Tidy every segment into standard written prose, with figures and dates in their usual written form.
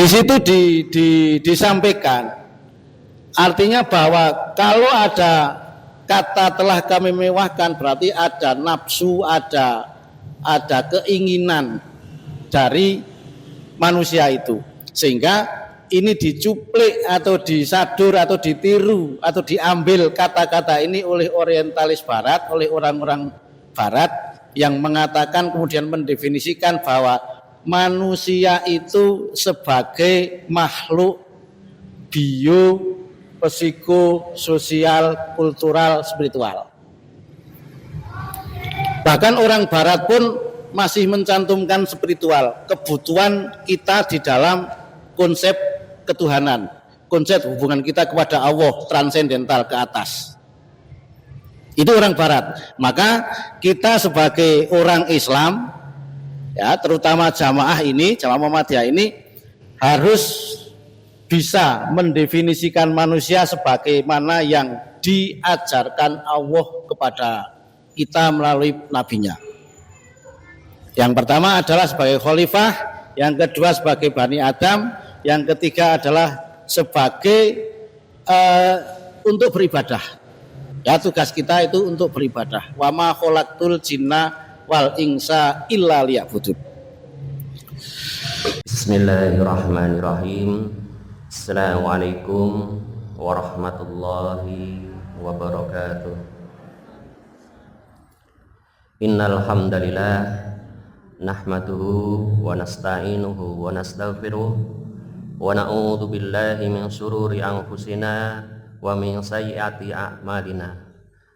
Di situ disampaikan, artinya bahwa kalau ada kata telah kami mewahkan, berarti ada nafsu, ada keinginan dari manusia itu, sehingga ini dicuplik atau disadur atau ditiru atau diambil kata-kata ini oleh orientalis barat, oleh orang-orang barat yang mengatakan, kemudian mendefinisikan bahwa manusia itu sebagai makhluk bio, psiko, sosial, kultural, spiritual. Bahkan orang barat pun masih mencantumkan spiritual, kebutuhan kita di dalam konsep ketuhanan, konsep hubungan kita kepada Allah transendental ke atas. Itu orang barat. Maka kita sebagai orang Islam, ya, terutama jamaah Muhammadiyah ini harus bisa mendefinisikan manusia sebagaimana yang diajarkan Allah kepada kita melalui nabinya. Yang pertama adalah sebagai khalifah, yang kedua sebagai Bani Adam, yang ketiga adalah sebagai untuk beribadah. Ya, tugas kita itu untuk beribadah. Wa ma khalaqtul jinna wal insa illa liya'budun. Bismillahirrahmanirrahim. Assalamualaikum warahmatullahi wabarakatuh. Innal hamdalillah nahmaduhu wa nasta'inuhu wa nastaghfiruh wa na'udzu billahi min syururi anfusina wa min sayyiati a'malina.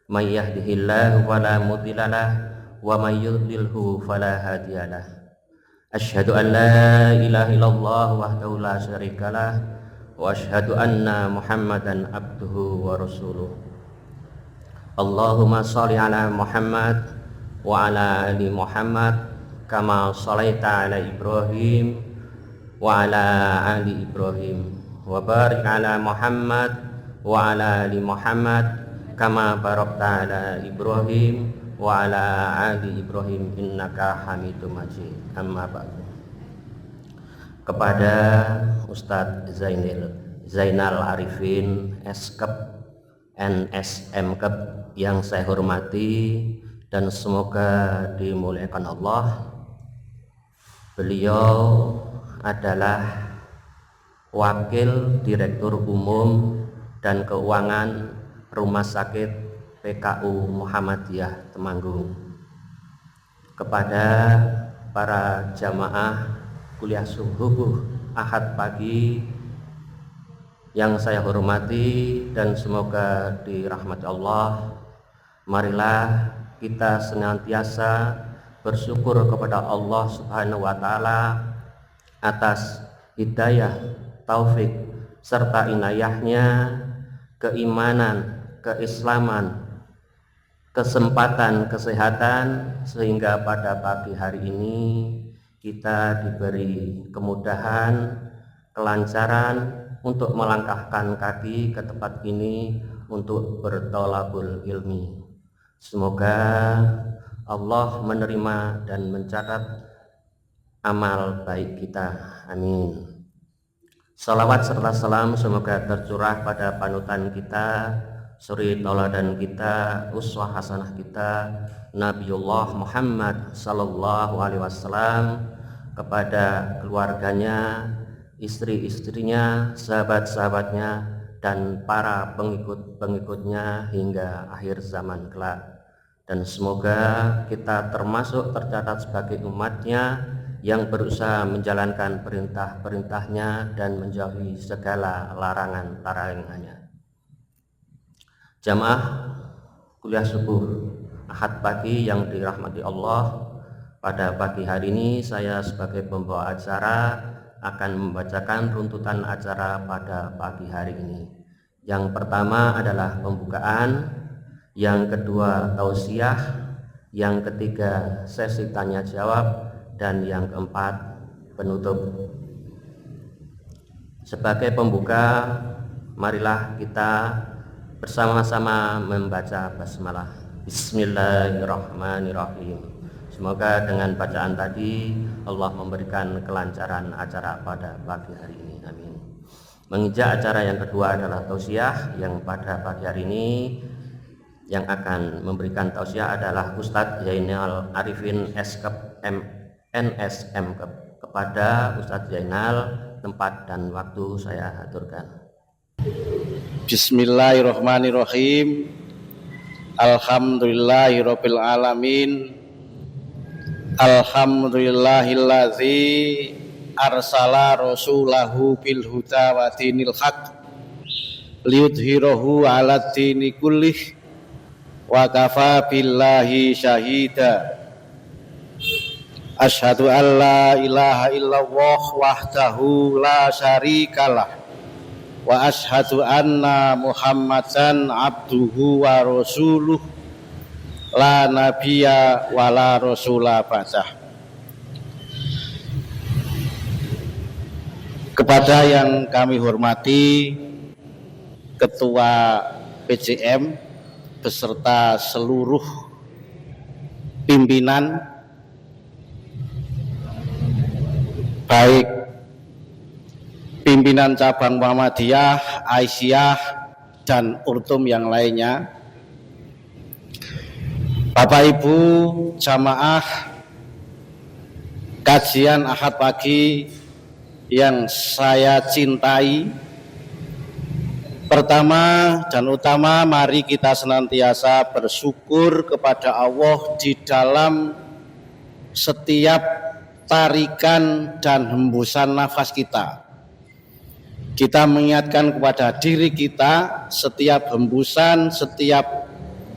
May yahdihillahu fala mudilla lahu wa may yudlilhu fala hadiyalah. Asyhadu an la ilaha illallah wahdahu la syarikalah wa asyhadu anna Muhammadan abduhu wa rasuluh. Allahumma shalli ala Muhammad wa ala ali Muhammad kama shalaita ala Ibrahim wa ala ali Ibrahim wa barik ala Muhammad wa ala ali Muhammad kama barakta ala Ibrahim wa ala ali Ibrahim innaka Hamidum Majid. Amma ba'du. Kepada Ustadz Zainal Arifin Eskep NSM Kep yang saya hormati dan semoga dimuliakan Allah. Beliau adalah Wakil Direktur Umum dan Keuangan Rumah Sakit PKU Muhammadiyah Temanggung. Kepada para jamaah kuliah subuh Ahad pagi yang saya hormati dan semoga dirahmati Allah, marilah kita senantiasa bersyukur kepada Allah Subhanahu wa taala atas hidayah, taufik serta inayahnya, keimanan, keislaman, kesempatan, kesehatan, sehingga pada pagi hari ini kita diberi kemudahan, kelancaran untuk melangkahkan kaki ke tempat ini untuk bertolabul ilmi. Semoga Allah menerima dan mencatat amal baik kita. Amin. Salawat serta salam semoga tercurah pada panutan kita, suri tauladan kita, uswah hasanah kita, Nabiullah Muhammad sallallahu alaihi wasallam, kepada keluarganya, istri-istrinya, sahabat-sahabatnya, dan para pengikut-pengikutnya hingga akhir zaman kelak. Dan semoga kita termasuk tercatat sebagai umatnya yang berusaha menjalankan perintah-perintahnya dan menjauhi segala larangan-larangannya. Jamaah kuliah subuh Ahad pagi yang dirahmati Allah, pada pagi hari ini saya sebagai pembawa acara akan membacakan runtutan acara pada pagi hari ini. Yang pertama adalah pembukaan, yang kedua tausiah, yang ketiga sesi tanya jawab, dan yang keempat penutup. Sebagai pembuka, marilah kita bersama-sama membaca basmalah. Bismillahirrahmanirrahim. Semoga dengan bacaan tadi Allah memberikan kelancaran acara pada pagi hari ini. Amin. Menginjak acara yang kedua adalah tausiah, yang pada pagi hari ini yang akan memberikan tausiah adalah Ustadz Zainal Arifin NSM. Kepada Ustadz Zainal, tempat dan waktu saya aturkan. Bismillahirrahmanirrahim. Alhamdulillahirabbil alamin. Alhamdulillahillazi arsala rasulahu bil huda wa dinil haq liyudhhirahu 'alad dini kullih wa kafa billahi syahida. Asyhadu an la ilaha illallah wahdahu la syarikalah wa asyhadu anna Muhammadan abduhu wa rasuluh la nabiyya wa la rasula ba'dah. Kepada yang kami hormati Ketua PJM beserta seluruh pimpinan, baik pimpinan cabang Muhammadiyah, Aisyah, dan Urtum yang lainnya, Bapak Ibu jamaah kajian Ahad pagi yang saya cintai, pertama dan utama mari kita senantiasa bersyukur kepada Allah di dalam setiap tarikan dan hembusan nafas kita. Kita mengingatkan kepada diri kita, setiap hembusan, setiap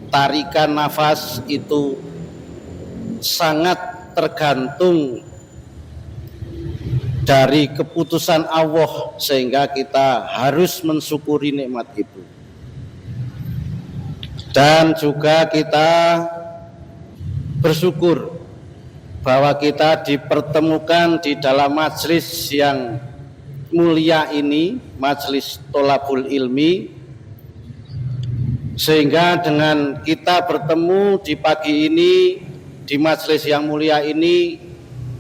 tarikan nafas itu sangat tergantung dari keputusan Allah, sehingga kita harus mensyukuri nikmat itu. Dan juga kita bersyukur bahwa kita dipertemukan di dalam majelis yang mulia ini, majelis Tholabul Ilmi, sehingga dengan kita bertemu di pagi ini di majelis yang mulia ini,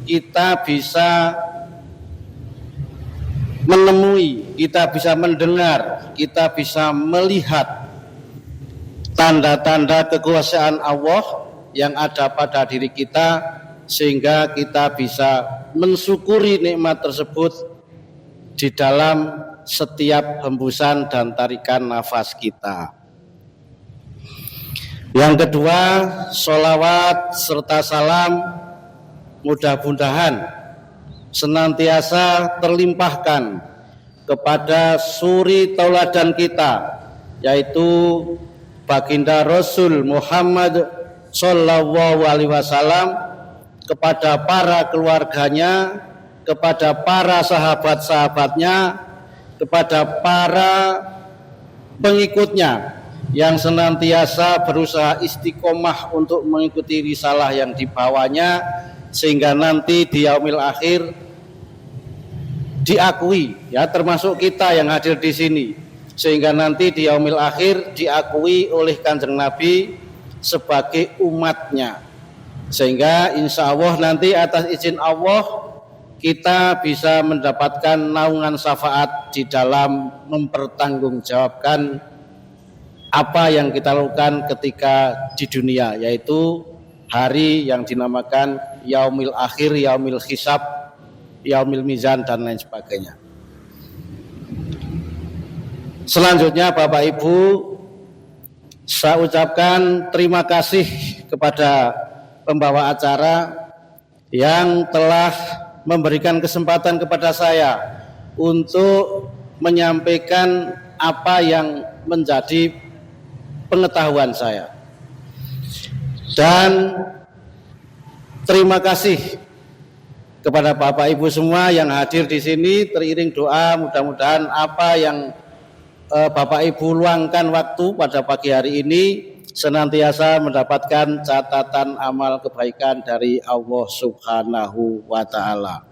kita bisa menemui, kita bisa mendengar, kita bisa melihat tanda-tanda kekuasaan Allah yang ada pada diri kita, sehingga kita bisa mensyukuri nikmat tersebut di dalam setiap hembusan dan tarikan nafas kita. Yang kedua, sholawat serta salam mudah-mudahan senantiasa terlimpahkan kepada suri tauladan kita, yaitu baginda Rasul Muhammad Sallallahu Alaihi Wasallam, kepada para keluarganya, kepada para sahabat-sahabatnya, kepada para pengikutnya yang senantiasa berusaha istiqomah untuk mengikuti risalah yang dibawanya, sehingga nanti di yaumil akhir diakui, ya termasuk kita yang hadir di sini, sehingga nanti di yaumil akhir diakui oleh Kanjeng Nabi sebagai umatnya, sehingga insya Allah nanti atas izin Allah kita bisa mendapatkan naungan syafaat di dalam mempertanggungjawabkan apa yang kita lakukan ketika di dunia, yaitu hari yang dinamakan yaumil akhir, yaumil hisab, yaumil mizan, dan lain sebagainya. Selanjutnya Bapak Ibu, saya ucapkan terima kasih kepada pembawa acara yang telah memberikan kesempatan kepada saya untuk menyampaikan apa yang menjadi pengetahuan saya. Dan terima kasih kepada Bapak Ibu semua yang hadir di sini. Teriring doa, mudah-mudahan apa yang Bapak Ibu luangkan waktu pada pagi hari ini senantiasa mendapatkan catatan amal kebaikan dari Allah Subhanahu wa Ta'ala.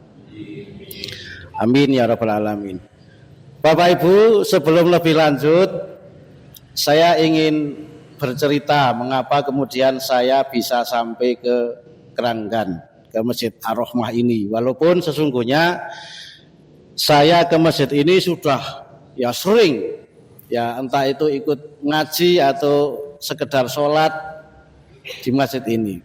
Amin ya rabbal alamin. Bapak Ibu, sebelum lebih lanjut, saya ingin bercerita mengapa kemudian saya bisa sampai ke Keranggan, ke Masjid Ar-Rahmah ini. Walaupun sesungguhnya saya ke masjid ini sudah ya sering, ya entah itu ikut ngaji atau sekedar sholat di masjid ini.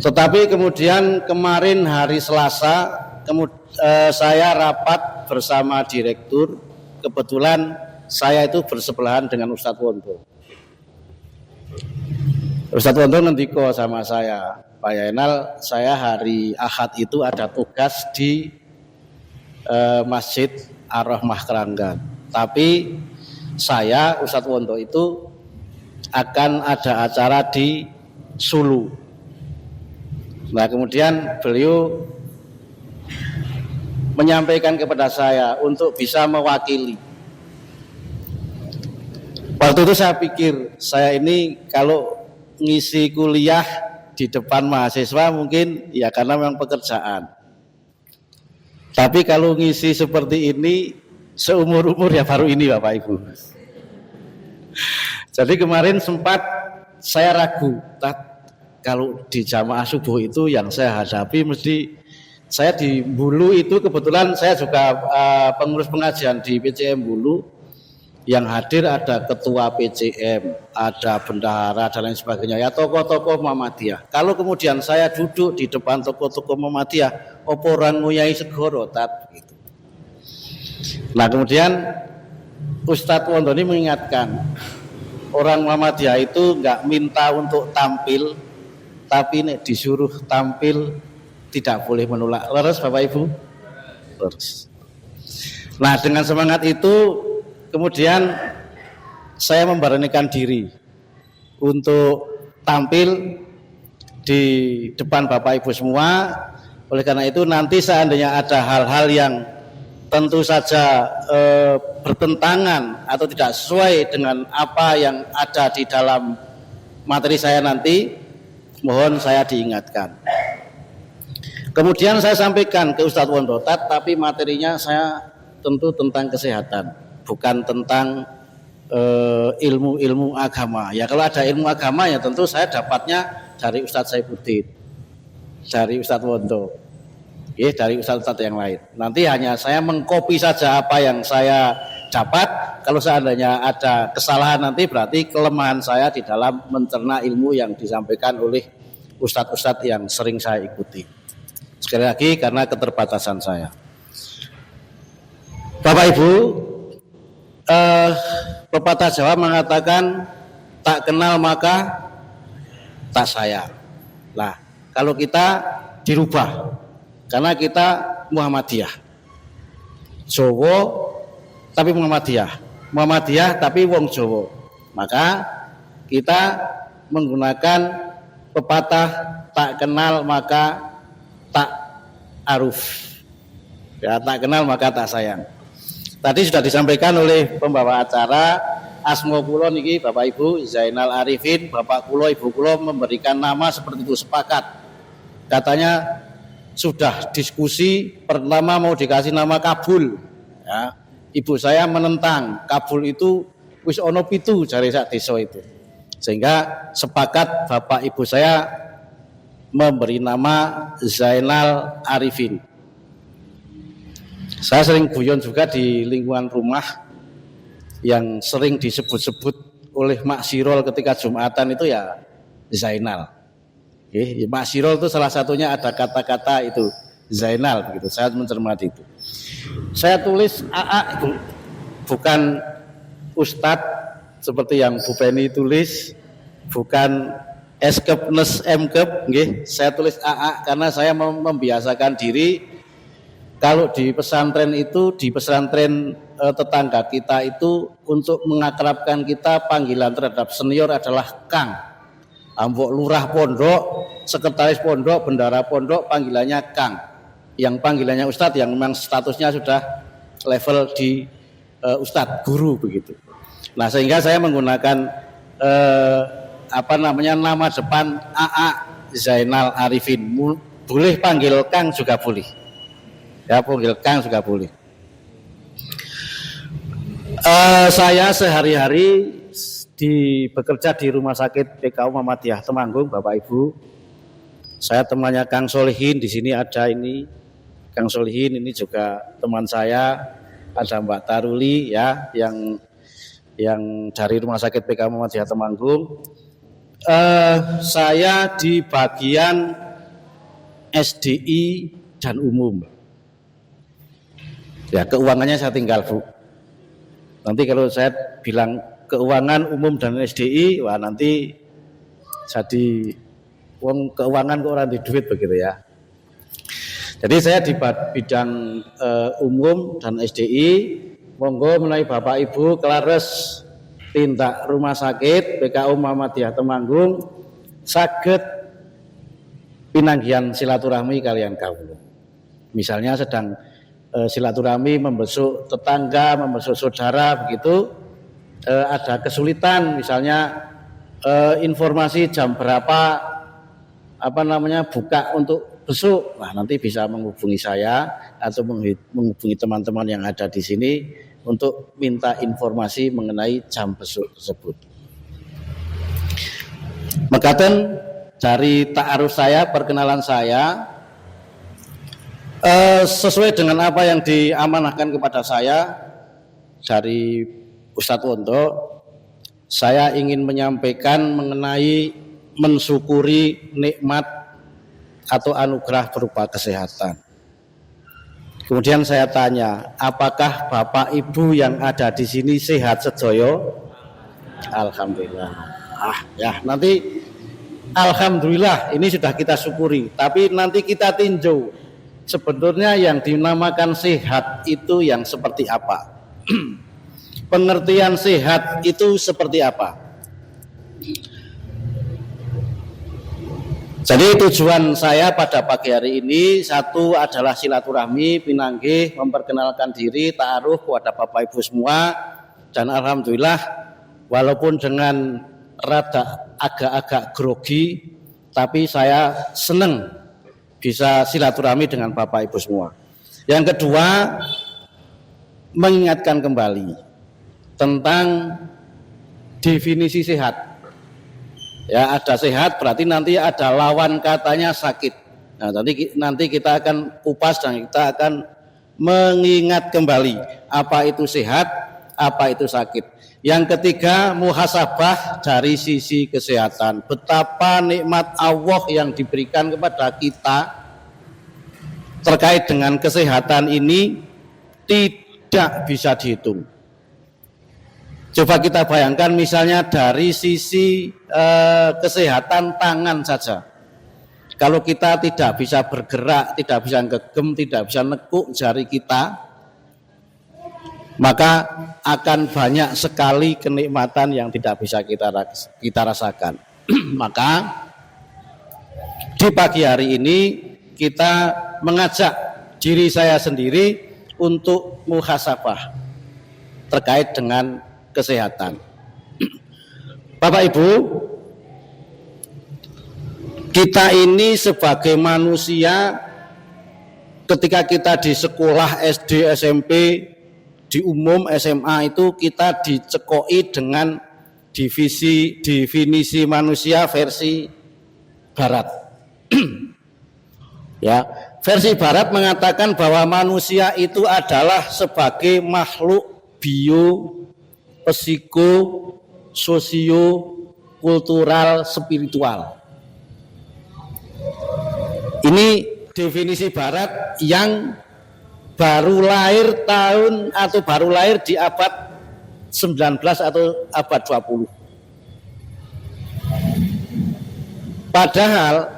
Tetapi kemudian kemarin hari Selasa saya rapat bersama direktur. Kebetulan saya itu bersebelahan dengan Ustadz Wondo. Ustadz Wondo ngendiko sama saya, Pak Yainal, saya hari Ahad itu ada tugas di Masjid Ar-Rahmah Keranggan. Tapi saya, Ustadz Wondo itu akan ada acara di Sulu. Nah kemudian beliau menyampaikan kepada saya untuk bisa mewakili. Waktu itu saya pikir, saya ini kalau ngisi kuliah di depan mahasiswa mungkin ya karena memang pekerjaan. Tapi kalau ngisi seperti ini seumur-umur ya baru ini Bapak Ibu. Jadi kemarin sempat saya ragu, kalau di jamaah subuh itu yang saya hadapi mesti saya di Bulu itu kebetulan saya juga pengurus pengajian di PCM Bulu. Yang hadir ada ketua PCM, ada bendahara dan lain sebagainya, ya tokoh-tokoh Muhammadiyah. Kalau kemudian saya duduk di depan tokoh-tokoh Muhammadiyah, opo orang nguyai segoro gitu. Nah kemudian Ustadz Wondo ini mengingatkan, orang Muhammadiyah itu nggak minta untuk tampil, tapi nek disuruh tampil tidak boleh menolak. Leres Bapak Ibu? Leres. Nah dengan semangat itu kemudian saya memberanikan diri untuk tampil di depan Bapak Ibu semua. Oleh karena itu nanti seandainya ada hal-hal yang tentu saja bertentangan atau tidak sesuai dengan apa yang ada di dalam materi saya nanti, mohon saya diingatkan. Kemudian saya sampaikan ke Ustadz Wondo, tapi materinya saya tentu tentang kesehatan, bukan tentang ilmu-ilmu agama. Ya kalau ada ilmu agama ya tentu saya dapatnya dari Ustadz Saifuddin, dari Ustadz Wondo, ya, dari Ustadz-Ustadz yang lain. Nanti hanya saya mengkopi saja apa yang saya dapat. Kalau seandainya ada kesalahan nanti berarti kelemahan saya di dalam mencerna ilmu yang disampaikan oleh Ustadz-Ustadz yang sering saya ikuti. Sekali lagi karena keterbatasan saya. Bapak Ibu, pepatah Jawa mengatakan tak kenal maka tak sayang. Nah, kalau kita dirubah karena kita Muhammadiyah, Jawa tapi Muhammadiyah tapi wong Jawa, maka kita menggunakan pepatah tak kenal maka tak aruf, ya, tak kenal maka tak sayang. Tadi sudah disampaikan oleh pembawa acara, asma kula niki Bapak Ibu Zainal Arifin, Bapak kula Ibu kula memberikan nama seperti itu, sepakat. Katanya sudah diskusi, pertama mau dikasih nama Kabul, ya. Ibu saya menentang, Kabul itu wis ono pitu jare sak desa itu. Sehingga sepakat Bapak Ibu saya memberi nama Zainal Arifin. Saya sering guyon juga di lingkungan rumah yang sering disebut-sebut oleh Mak Sirol ketika Jumatan itu ya Zainal. Mak Sirol itu salah satunya ada kata-kata itu Zainal begitu. Saya mencermati itu. Saya tulis AA itu bukan Ustadz seperti yang Bu Penny tulis, bukan Eskepnes Mkep, saya tulis AA karena saya membiasakan diri kalau di pesantren itu, di pesantren tetangga kita itu untuk mengakrabkan kita panggilan terhadap senior adalah Kang. Ambok lurah pondok, sekretaris pondok, bendara pondok panggilannya Kang. Yang panggilannya Ustadz yang memang statusnya sudah level di Ustadz, guru begitu. Nah sehingga saya menggunakan nama depan AA Zainal Arifin. Boleh panggil Kang juga boleh. Ya, panggil Kang juga boleh. Saya sehari-hari bekerja di Rumah Sakit PKU Muhammadiyah Temanggung, Bapak Ibu. Saya temannya Kang Solihin, di sini ada ini Kang Solihin, ini juga teman saya, ada Mbak Taruli ya yang dari Rumah Sakit PK Muhammadiyah Temanggung. Saya di bagian SDI dan umum. Ya, keuangannya saya tinggal, Bu. Nanti kalau saya bilang keuangan umum dan SDI, wah nanti jadi uang keuangan kok orang di duit begitu ya. Jadi saya di bidang umum dan SDI. Monggo menawi Bapak Ibu kelares tindak Rumah Sakit PKU Muhammadiyah Temanggung saged pinanggihan silaturahmi kalian kawula. Misalnya sedang silaturahmi membesuk tetangga, membesuk saudara begitu, ada kesulitan misalnya informasi jam berapa buka untuk besuk, nah nanti bisa menghubungi saya atau menghubungi teman-teman yang ada di sini untuk minta informasi mengenai jam besuk tersebut. Mekaten dari ta'aruf saya, perkenalan saya, sesuai dengan apa yang diamanahkan kepada saya dari Ustadz Wonto, saya ingin menyampaikan mengenai mensyukuri nikmat atau anugerah berupa kesehatan. Kemudian saya tanya, apakah Bapak Ibu yang ada di sini sehat sedoyo? Alhamdulillah. Ya nanti alhamdulillah ini sudah kita syukuri, tapi nanti kita tinjau sebetulnya yang dinamakan sehat itu yang seperti apa? Pengertian sehat itu seperti apa? Jadi tujuan saya pada pagi hari ini satu adalah silaturahmi, pinanggih, memperkenalkan diri, ta'aruf kepada Bapak Ibu semua, dan alhamdulillah walaupun dengan rada agak-agak grogi, tapi saya senang bisa silaturahmi dengan Bapak Ibu semua. Yang kedua, mengingatkan kembali tentang definisi sehat. Ya, ada sehat berarti nanti ada lawan katanya sakit. Nah, nanti kita akan kupas dan kita akan mengingat kembali apa itu sehat, apa itu sakit. Yang ketiga, muhasabah dari sisi kesehatan. Betapa nikmat Allah yang diberikan kepada kita terkait dengan kesehatan ini tidak bisa dihitung. Coba kita bayangkan misalnya dari sisi kesehatan tangan saja. Kalau kita tidak bisa bergerak, tidak bisa gegem, tidak bisa nekuk jari kita, maka akan banyak sekali kenikmatan yang tidak bisa kita rasakan. Maka di pagi hari ini kita mengajak diri saya sendiri untuk muhasabah terkait dengan kesehatan. Bapak Ibu, kita ini sebagai manusia ketika kita di sekolah SD, SMP, di umum SMA itu kita dicekoi dengan definisi manusia versi barat. Ya, versi barat mengatakan bahwa manusia itu adalah sebagai makhluk bio, psiko, sosio, kultural, spiritual. Ini definisi barat yang baru lahir baru lahir di abad 19 atau abad 20. Padahal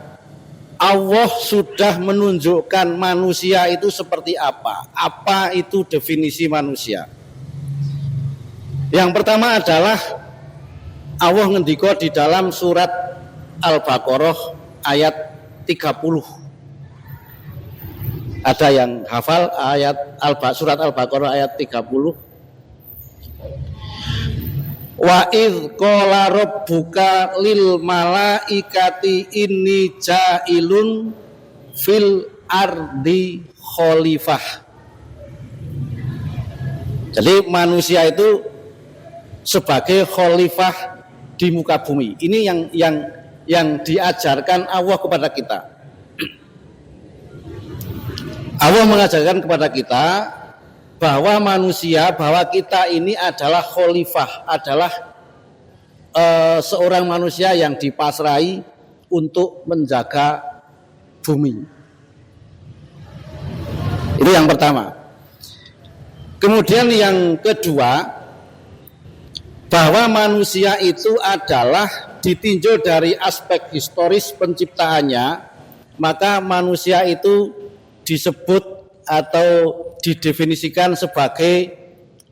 Allah sudah menunjukkan manusia itu seperti apa. Apa itu definisi manusia? Yang pertama adalah Allah ngendika di dalam surat Al-Baqarah ayat 30. Ada yang hafal surat Al-Baqarah ayat 30. Wa idz qala rabbuka lil malaikati inni ja'ilun fil ardi khalifah. Jadi manusia itu sebagai khalifah di muka bumi. Ini yang diajarkan Allah kepada kita. Allah mengajarkan kepada kita bahwa manusia, bahwa kita ini adalah khalifah, adalah seorang manusia yang dipasrai untuk menjaga bumi. Itu yang pertama. Kemudian yang kedua, bahwa manusia itu adalah ditinjau dari aspek historis penciptaannya, maka manusia itu disebut atau didefinisikan sebagai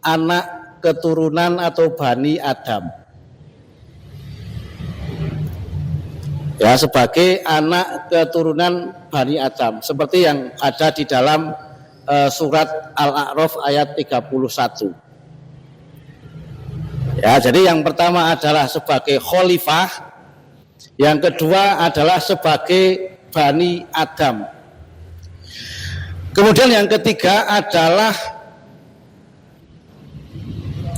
anak keturunan atau Bani Adam. Ya, sebagai anak keturunan Bani Adam, seperti yang ada di dalam surat Al-A'raf ayat 31. Ya, jadi yang pertama adalah sebagai khalifah, yang kedua adalah sebagai Bani Adam. Kemudian yang ketiga adalah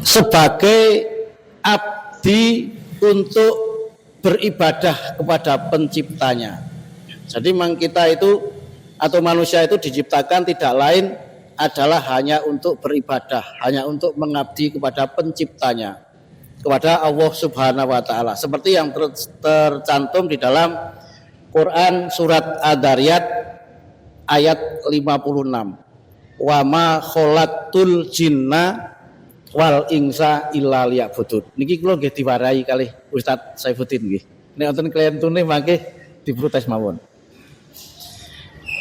sebagai abdi untuk beribadah kepada penciptanya. Jadi memang kita itu atau manusia itu diciptakan tidak lain adalah hanya untuk beribadah, hanya untuk mengabdi kepada penciptanya, kepada Allah Subhanahu wa taala. Seperti yang tercantum di dalam Quran surat Ad-Dariyat ayat 56. Wa ma khalaqtul jinna wal insa illa liya'budun. Niki kula nggih diwarai kalih Ustaz Saifuddin nggih. Nek wonten klientune mangke diprotes mawon.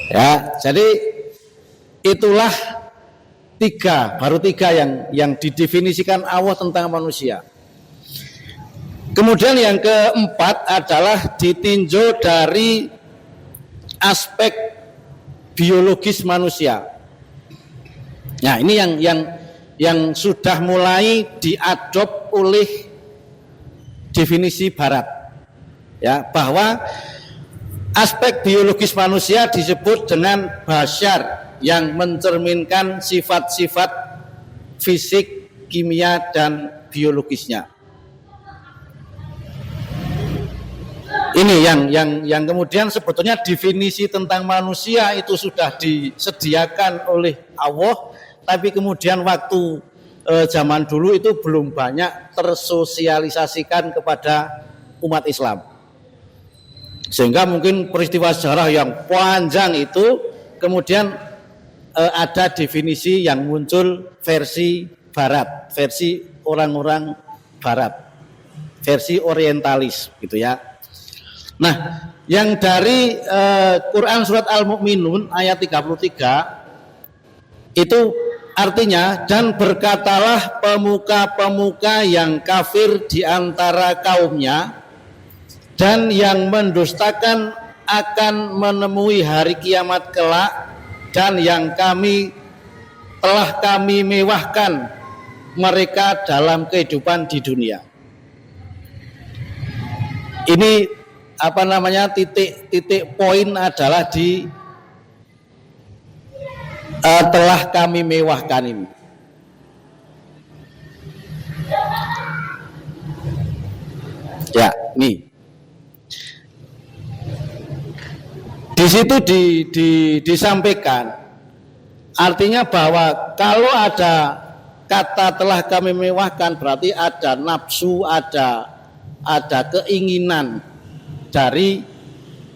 Ya, jadi itulah baru tiga yang didefinisikan Allah tentang manusia. Kemudian yang keempat adalah ditinjau dari aspek biologis manusia. Nah, ini yang sudah mulai diadop oleh definisi Barat, ya, bahwa aspek biologis manusia disebut dengan basyar, yang mencerminkan sifat-sifat fisik, kimia, dan biologisnya. Ini yang kemudian sebetulnya definisi tentang manusia itu sudah disediakan oleh Allah, tapi kemudian waktu zaman dulu itu belum banyak tersosialisasikan kepada umat Islam. Sehingga mungkin peristiwa sejarah yang panjang itu kemudian ada definisi yang muncul versi Barat, versi orang-orang Barat, versi orientalis gitu ya. Nah, yang dari Quran surat Al-Mu'minun ayat 33 itu artinya, dan berkatalah pemuka-pemuka yang kafir di antara kaumnya dan yang mendustakan akan menemui hari kiamat kelak, dan yang telah kami mewahkan mereka dalam kehidupan di dunia. Ini titik poin adalah di telah kami mewahkan ini. Ya, nih. Di situ disampaikan artinya bahwa kalau ada kata telah kami mewahkan, berarti ada nafsu, ada keinginan dari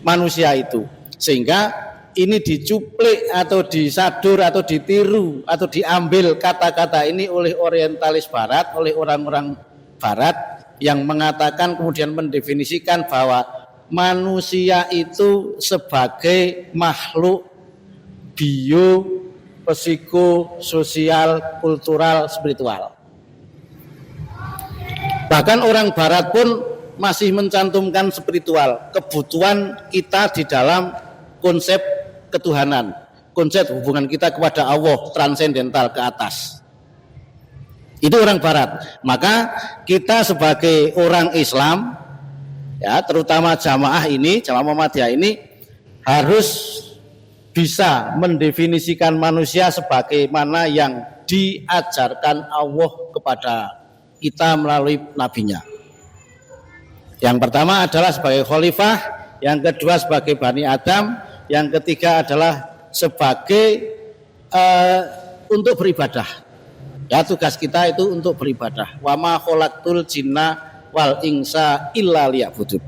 manusia itu, sehingga ini dicuplik atau disadur atau ditiru atau diambil kata-kata ini oleh orientalis Barat, oleh orang-orang Barat yang mengatakan kemudian mendefinisikan bahwa manusia itu sebagai makhluk bio, psikososial, kultural, spiritual. Bahkan orang Barat pun masih mencantumkan spiritual, kebutuhan kita di dalam konsep ketuhanan, konsep hubungan kita kepada Allah transendental ke atas. Itu orang Barat. Maka kita sebagai orang Islam, ya, terutama jamaah Muhammadiyah ini harus bisa mendefinisikan manusia sebagaimana yang diajarkan Allah kepada kita melalui nabinya. Yang pertama adalah sebagai khalifah, yang kedua sebagai Bani Adam, yang ketiga adalah sebagai untuk beribadah. Ya, tugas kita itu untuk beribadah. Wa ma khalaqtul jinna wal insa illa liya'budun.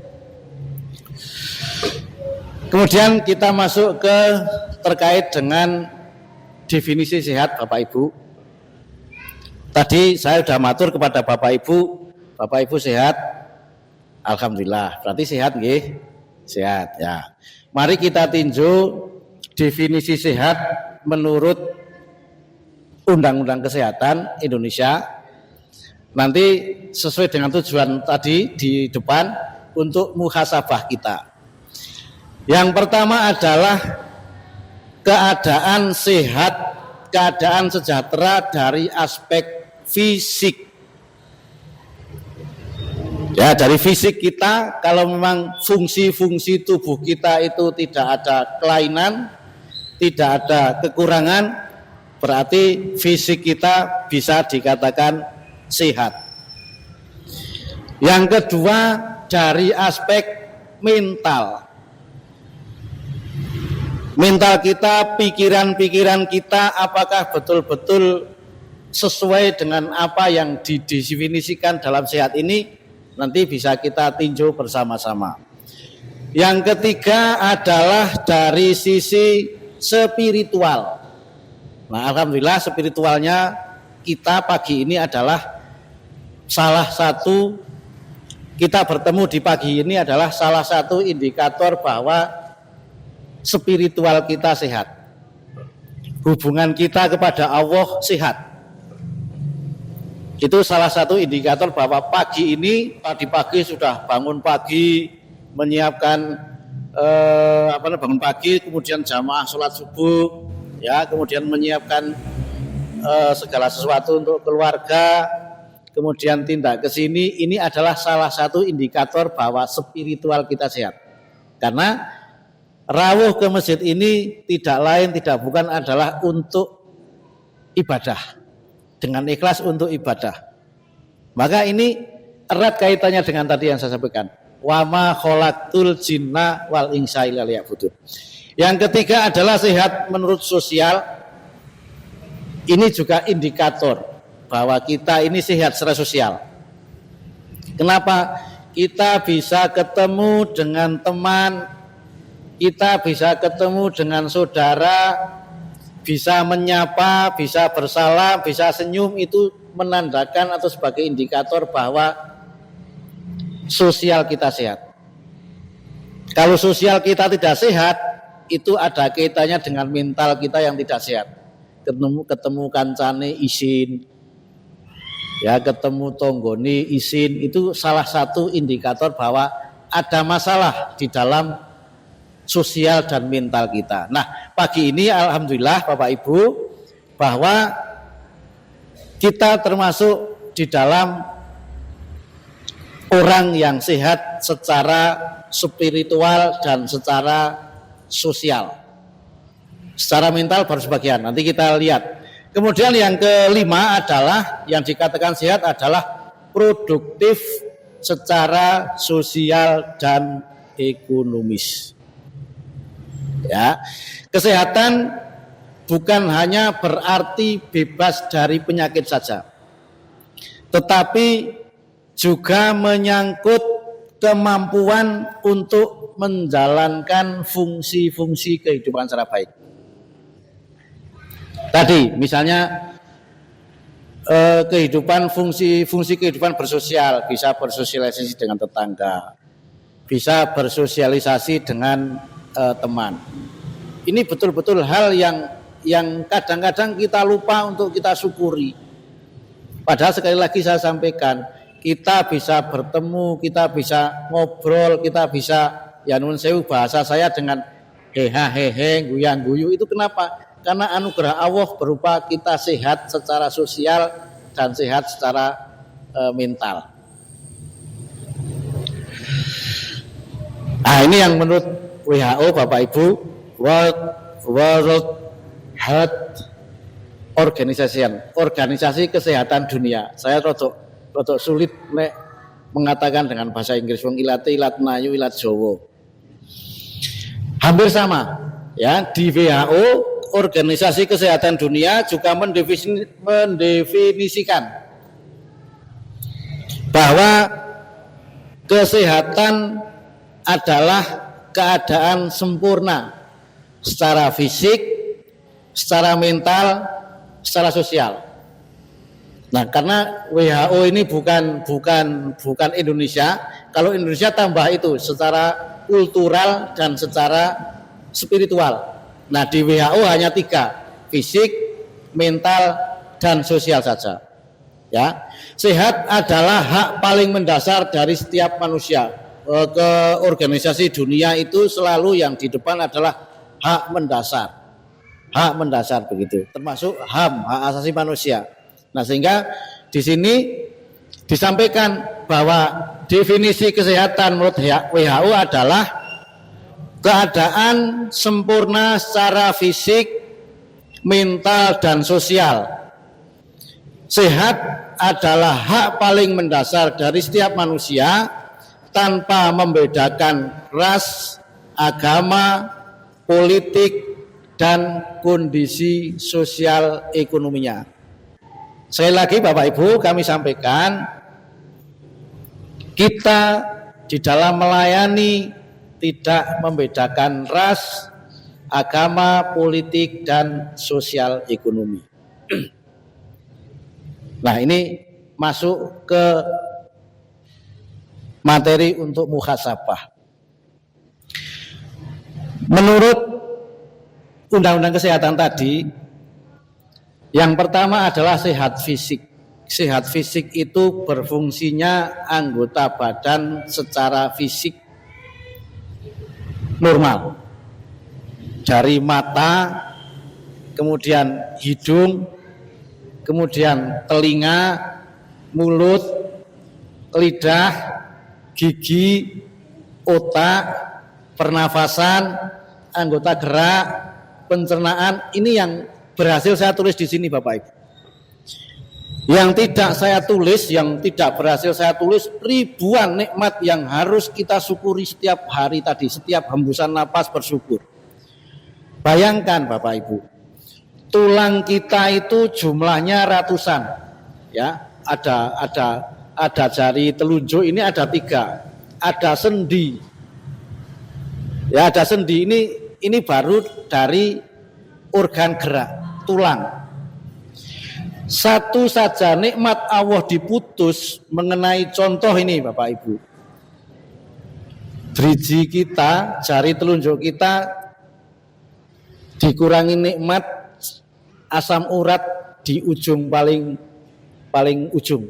Kemudian kita masuk ke terkait dengan definisi sehat, Bapak Ibu. Tadi saya sudah matur kepada Bapak Ibu sehat? Alhamdulillah. Berarti sehat nggih? Sehat ya. Mari kita tinjau definisi sehat menurut Undang-Undang Kesehatan Indonesia. Nanti sesuai dengan tujuan tadi di depan untuk muhasabah kita. Yang pertama adalah keadaan sehat, keadaan sejahtera dari aspek fisik. Ya, dari fisik kita, kalau memang fungsi-fungsi tubuh kita itu tidak ada kelainan, tidak ada kekurangan, berarti fisik kita bisa dikatakan sehat. Yang kedua, dari aspek mental. Mental kita, pikiran-pikiran kita, apakah betul-betul sesuai dengan apa yang didefinisikan dalam sehat ini? Nanti bisa kita tinjau bersama-sama. Yang ketiga adalah dari sisi spiritual. Nah, alhamdulillah spiritualnya kita pagi ini adalah salah satu, kita bertemu di pagi ini adalah salah satu indikator bahwa spiritual kita sehat. Hubungan kita kepada Allah sehat. Itu salah satu indikator bahwa pagi ini, tadi pagi sudah bangun pagi, menyiapkan bangun pagi, kemudian jamaah sholat subuh, ya, kemudian menyiapkan segala sesuatu untuk keluarga, kemudian tindak ke sini. Ini adalah salah satu indikator bahwa spiritual kita sehat. Karena rawuh ke masjid ini tidak lain tidak bukan adalah untuk ibadah, dengan ikhlas untuk ibadah. Maka ini erat kaitannya dengan tadi yang saya sampaikan. Wa ma khalaqtul jinna wal insa illa liya'budun. Yang ketiga adalah sehat menurut sosial. Ini juga indikator bahwa kita ini sehat secara sosial. Kenapa? Kita bisa ketemu dengan teman, kita bisa ketemu dengan saudara, bisa menyapa, bisa bersalam, bisa senyum, itu menandakan atau sebagai indikator bahwa sosial kita sehat. Kalau sosial kita tidak sehat, itu ada kaitannya dengan mental kita yang tidak sehat. Ketemu kancane isin, ya, ketemu tonggoni isin, itu salah satu indikator bahwa ada masalah di dalam sosial dan mental kita. Nah, pagi ini alhamdulillah Bapak Ibu bahwa kita termasuk di dalam orang yang sehat secara spiritual dan secara sosial. Secara mental baru sebagian, nanti kita lihat. Kemudian yang kelima adalah yang dikatakan sehat adalah produktif secara sosial dan ekonomis. Ya, kesehatan bukan hanya berarti bebas dari penyakit saja, tetapi juga menyangkut kemampuan untuk menjalankan fungsi-fungsi kehidupan secara baik. Tadi misalnya kehidupan fungsi kehidupan bersosial, bisa bersosialisasi dengan tetangga, bisa bersosialisasi dengan teman. Ini betul-betul hal yang kadang-kadang kita lupa untuk kita syukuri. Padahal sekali lagi saya sampaikan, kita bisa bertemu, kita bisa ngobrol, kita bisa, ya nun sewu bahasa saya, dengan heha hehe, guyang guyu. Itu kenapa? Karena anugerah Allah berupa kita sehat secara sosial dan sehat secara mental. Nah, ini yang menurut WHO, Bapak Ibu, World Health Organization, organisasi kesehatan dunia. Saya rotok sulit mengatakan dengan bahasa Inggris, wong ilat Melayu, ilat Jawa. Hampir sama. Ya, di WHO, Organisasi Kesehatan Dunia juga mendefinisikan bahwa kesehatan adalah keadaan sempurna secara fisik, secara mental, secara sosial. Nah, karena WHO ini bukan Indonesia. Kalau Indonesia tambah itu secara kultural dan secara spiritual. Nah, di WHO hanya 3, fisik, mental, dan sosial saja. Ya, sehat adalah hak paling mendasar dari setiap manusia. Ke organisasi dunia itu selalu yang di depan adalah hak mendasar begitu, termasuk HAM, hak asasi manusia. Nah, sehingga di sini disampaikan bahwa definisi kesehatan menurut WHO adalah keadaan sempurna secara fisik, mental, dan sosial. Sehat adalah hak paling mendasar dari setiap manusia tanpa membedakan ras, agama, politik, dan kondisi sosial ekonominya. Sekali lagi Bapak Ibu, kami sampaikan, kita di dalam melayani tidak membedakan ras, agama, politik, dan sosial ekonomi. Nah, ini masuk ke materi untuk muhasabah. Menurut Undang-Undang Kesehatan tadi, yang pertama adalah sehat fisik. Sehat fisik itu berfungsinya anggota badan secara fisik normal. Dari mata, kemudian hidung, kemudian telinga, mulut, lidah, gigi, otak, pernafasan, anggota gerak, pencernaan. Ini yang berhasil saya tulis di sini Bapak Ibu. Yang tidak saya tulis, yang tidak berhasil saya tulis, ribuan nikmat yang harus kita syukuri setiap hari tadi, setiap hembusan napas bersyukur. Bayangkan Bapak Ibu, tulang kita itu jumlahnya ratusan, ya, ada jari telunjuk ini ada 3, ada sendi, ya ada sendi ini baru dari organ gerak tulang. Satu saja nikmat Allah diputus mengenai contoh ini Bapak Ibu. Driji kita, jari telunjuk kita dikurangi nikmat asam urat di ujung paling ujung.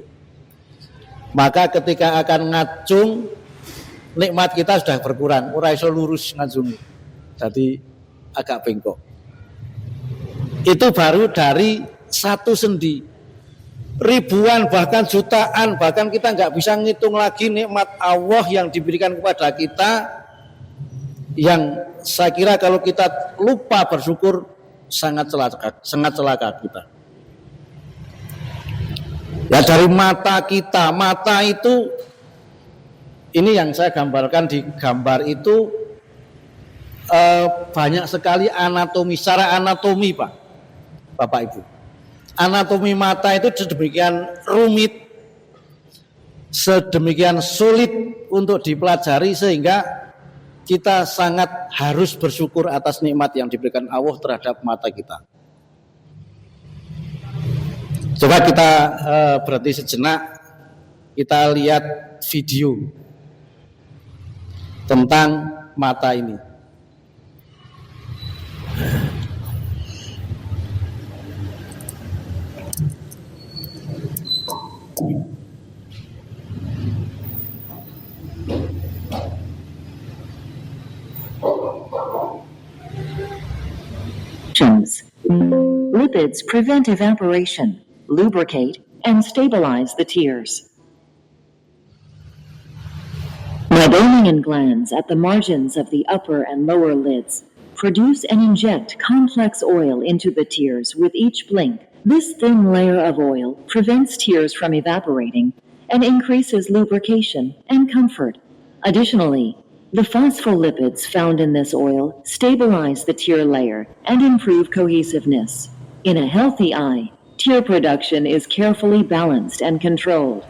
Maka ketika akan ngacung, nikmat kita sudah berkurang, ora iso lurus ngacung. Jadi agak bengkok. Itu baru dari satu sendi. Ribuan bahkan jutaan, bahkan kita nggak bisa ngitung lagi nikmat Allah yang diberikan kepada kita, yang saya kira kalau kita lupa bersyukur sangat celaka kita. Ya, dari mata kita, mata itu ini yang saya gambarkan di gambar itu banyak sekali anatomi, secara anatomi Pak, Bapak Ibu. Anatomi mata itu sedemikian rumit, sedemikian sulit untuk dipelajari sehingga kita sangat harus bersyukur atas nikmat yang diberikan Allah terhadap mata kita. Coba kita berhenti sejenak, kita lihat video tentang mata ini. Lipids prevent evaporation, lubricate, and stabilize the tears. Meibomian glands at the margins of the upper and lower lids produce and inject complex oil into the tears with each blink. This thin layer of oil prevents tears from evaporating and increases lubrication and comfort. Additionally, The phospholipids found in this oil stabilize the tear layer and improve cohesiveness. In a healthy eye, tear production is carefully balanced and controlled.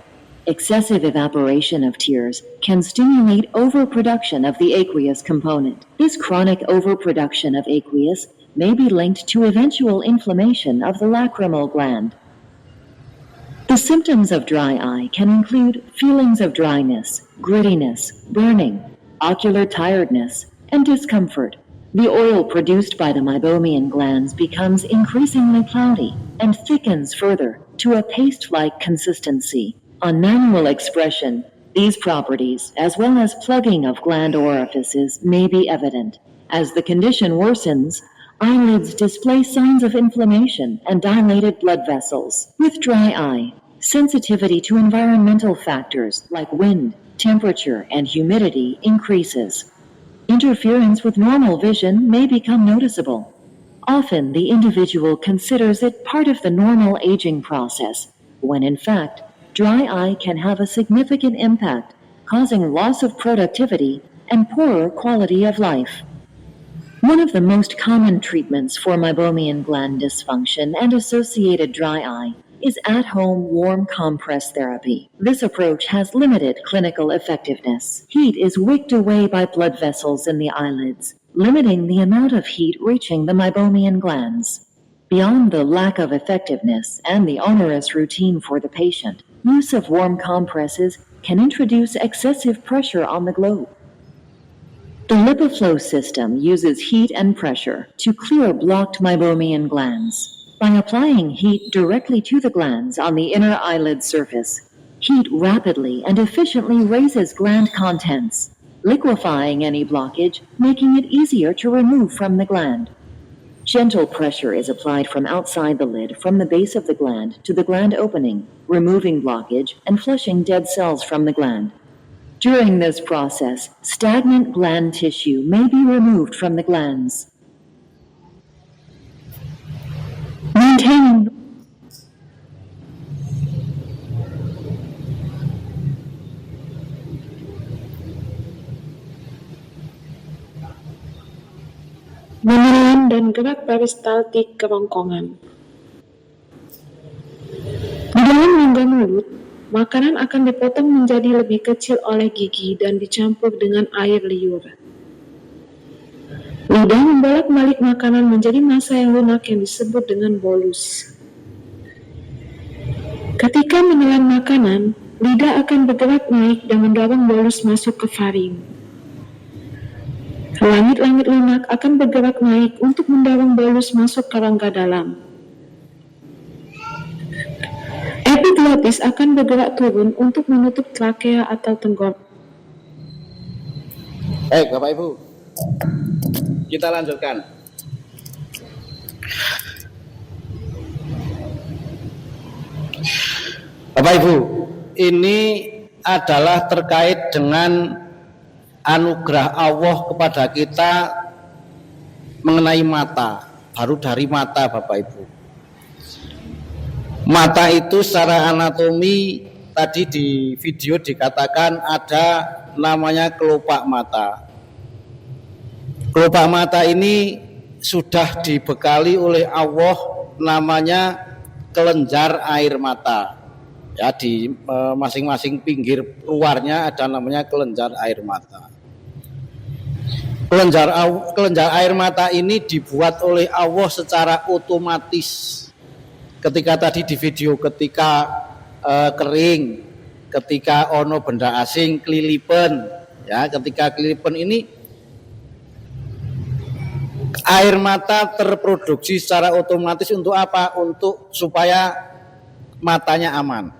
Excessive evaporation of tears can stimulate overproduction of the aqueous component. This chronic overproduction of aqueous may be linked to eventual inflammation of the lacrimal gland. The symptoms of dry eye can include feelings of dryness, grittiness, burning, ocular tiredness, and discomfort. The oil produced by the meibomian glands becomes increasingly cloudy and thickens further to a paste-like consistency. On manual expression, these properties, as well as plugging of gland orifices, may be evident. As the condition worsens, eyelids display signs of inflammation and dilated blood vessels. With dry eye, sensitivity to environmental factors like wind, temperature, and humidity increases. Interference with normal vision may become noticeable. Often, the individual considers it part of the normal aging process, when in fact, dry eye can have a significant impact, causing loss of productivity and poorer quality of life. One of the most common treatments for meibomian gland dysfunction and associated dry eye is at-home warm compress therapy. This approach has limited clinical effectiveness. Heat is wicked away by blood vessels in the eyelids, limiting the amount of heat reaching the meibomian glands. Beyond the lack of effectiveness and the onerous routine for the patient, use of warm compresses can introduce excessive pressure on the globe. The LipiFlow system uses heat and pressure to clear blocked meibomian glands. By applying heat directly to the glands on the inner eyelid surface, heat rapidly and efficiently raises gland contents, liquefying any blockage, making it easier to remove from the gland. Gentle pressure is applied from outside the lid from the base of the gland to the gland opening, removing blockage and flushing dead cells from the gland. During this process, stagnant gland tissue may be removed from the glands. Maintaining menelan dan gerak peristaltik kerongkongan. Di dalam rongga mulut, makanan akan dipotong menjadi lebih kecil oleh gigi dan dicampur dengan air liur. Lidah membolak-balik makanan menjadi massa yang lunak yang disebut dengan bolus. Ketika menelan makanan, lidah akan bergerak naik dan mendorong bolus masuk ke faring. Langit-langit lunak akan bergerak naik untuk mendorong bolus masuk ke rongga dalam. Epiglottis akan bergerak turun untuk menutup trakea atau tenggorokan. Baik, Bapak Ibu, kita lanjutkan. Bapak Ibu, ini adalah terkait dengan anugerah Allah kepada kita mengenai mata, baru dari mata Bapak Ibu. Mata itu secara anatomi tadi di video dikatakan ada namanya kelopak mata. Kelopak mata ini sudah dibekali oleh Allah namanya kelenjar air mata. Ya, di masing-masing pinggir luarnya ada namanya kelenjar air mata. Kelenjar air mata ini dibuat oleh Allah secara otomatis. Ketika tadi di video, ketika kering, ketika ono benda asing kelilipen, ya, ketika kelilipen ini air mata terproduksi secara otomatis untuk apa? Untuk supaya matanya aman.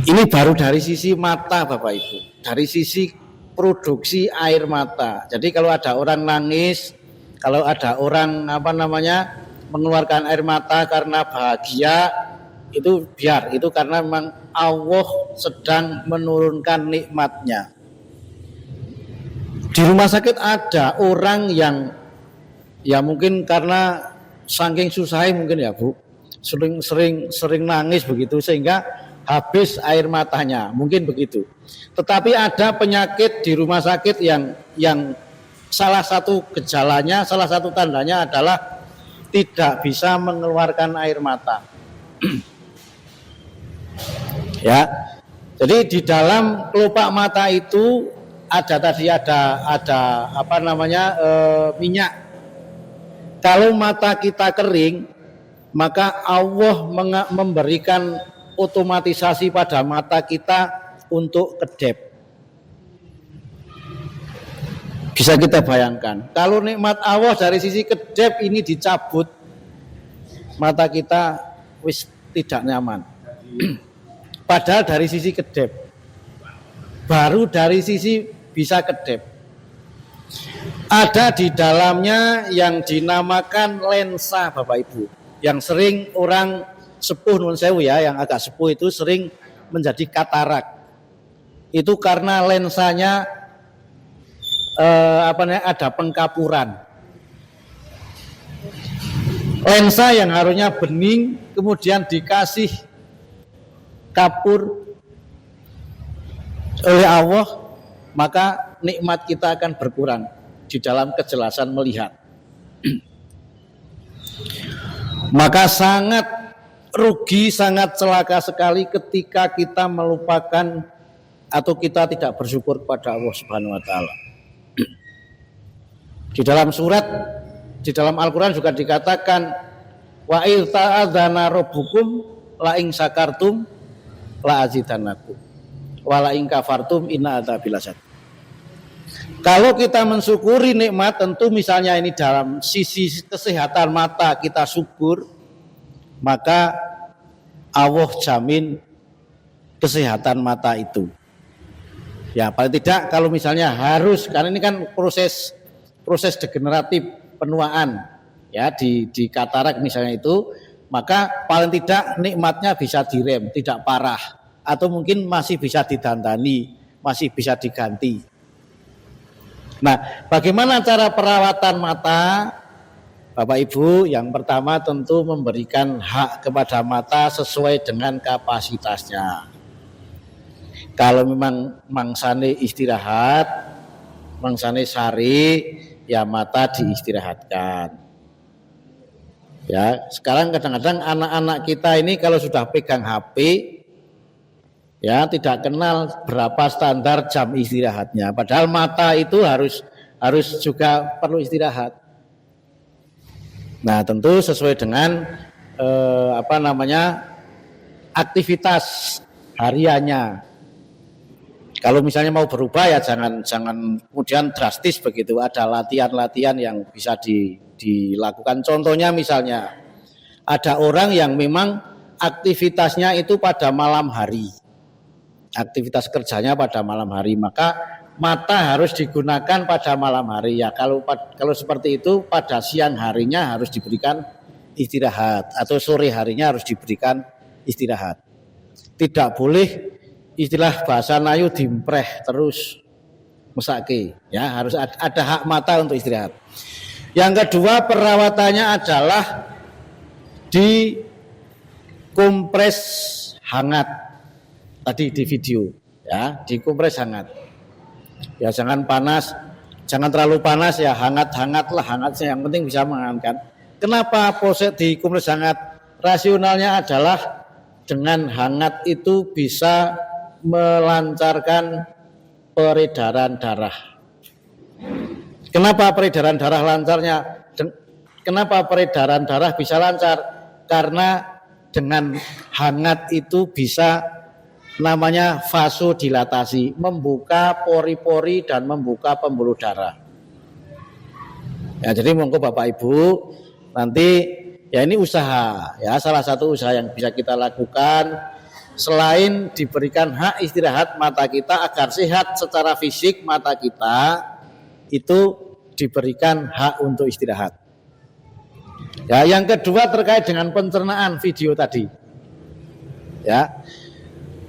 Ini baru dari sisi mata Bapak Ibu, dari sisi produksi air mata. Jadi kalau ada orang nangis, kalau ada orang mengeluarkan air mata karena bahagia, itu biar, itu karena memang Allah sedang menurunkan nikmatnya. Di rumah sakit ada orang yang ya mungkin karena saking susahnya mungkin ya Bu, sering nangis begitu, sehingga habis air matanya, mungkin begitu. Tetapi ada penyakit di rumah sakit yang salah satu gejalanya, salah satu tandanya adalah tidak bisa mengeluarkan air mata. Ya, jadi di dalam kelopak mata itu ada minyak. Kalau mata kita kering, maka Allah memberikan otomatisasi pada mata kita untuk kedip. Bisa kita bayangkan, kalau nikmat Allah dari sisi kedip ini dicabut, mata kita wis tidak nyaman. Padahal dari sisi kedip, baru dari sisi bisa kedip. Ada di dalamnya yang dinamakan lensa, Bapak Ibu, yang sering orang sepuh nun sewu ya, yang agak sepuh itu sering menjadi katarak. Itu karena lensanya ada pengkapuran. Lensa yang harusnya bening kemudian dikasih kapur oleh Allah, maka nikmat kita akan berkurang di dalam kejelasan melihat. Maka sangat rugi, sangat celaka sekali ketika kita melupakan atau kita tidak bersyukur kepada Allah Subhanahu wa taala. Di dalam surat, di dalam Al-Qur'an juga dikatakan wa il ta'adzana rabbukum la ing sakartum la azidannakum wa la ing kafartum inna adzabi lasyadid. Kalau kita mensyukuri nikmat, tentu misalnya ini dalam sisi kesehatan mata kita syukur, maka Allah jamin kesehatan mata itu. Ya paling tidak kalau misalnya harus, karena ini kan proses degeneratif penuaan ya di katarak misalnya itu, maka paling tidak nikmatnya bisa direm, tidak parah, atau mungkin masih bisa didandani, masih bisa diganti. Nah, bagaimana cara perawatan mata? Bapak Ibu, yang pertama tentu memberikan hak kepada mata sesuai dengan kapasitasnya. Kalau memang mangsane istirahat, mangsane sari, ya mata diistirahatkan. Ya, sekarang kadang-kadang anak-anak kita ini kalau sudah pegang HP, ya tidak kenal berapa standar jam istirahatnya. Padahal mata itu harus juga perlu istirahat. Nah, tentu sesuai dengan aktivitas hariannya. Kalau misalnya mau berubah ya jangan kemudian drastis begitu. Ada latihan-latihan yang bisa dilakukan. Contohnya misalnya ada orang yang memang aktivitasnya itu pada malam hari. Aktivitas kerjanya pada malam hari, maka mata harus digunakan pada malam hari ya. Kalau seperti itu pada siang harinya harus diberikan istirahat atau sore harinya harus diberikan istirahat. Tidak boleh istilah bahasa Nayu dimpreh terus mesake ya, harus ada hak mata untuk istirahat. Yang kedua perawatannya adalah dikompres hangat. Tadi di video ya, dikompres hangat. Ya jangan panas, jangan terlalu panas ya, hangat-hangatlah, hangatnya yang penting bisa menghangatkan. Kenapa proses dikompres hangat? Rasionalnya adalah dengan hangat itu bisa melancarkan peredaran darah. Kenapa peredaran darah lancarnya? Kenapa peredaran darah bisa lancar? Karena dengan hangat itu bisa namanya vasodilatasi, membuka pori-pori dan membuka pembuluh darah. Ya, jadi monggo Bapak Ibu nanti ya ini usaha ya, salah satu usaha yang bisa kita lakukan selain diberikan hak istirahat mata kita agar sehat secara fisik, mata kita itu diberikan hak untuk istirahat. Ya, yang kedua terkait dengan pencernaan video tadi. Ya.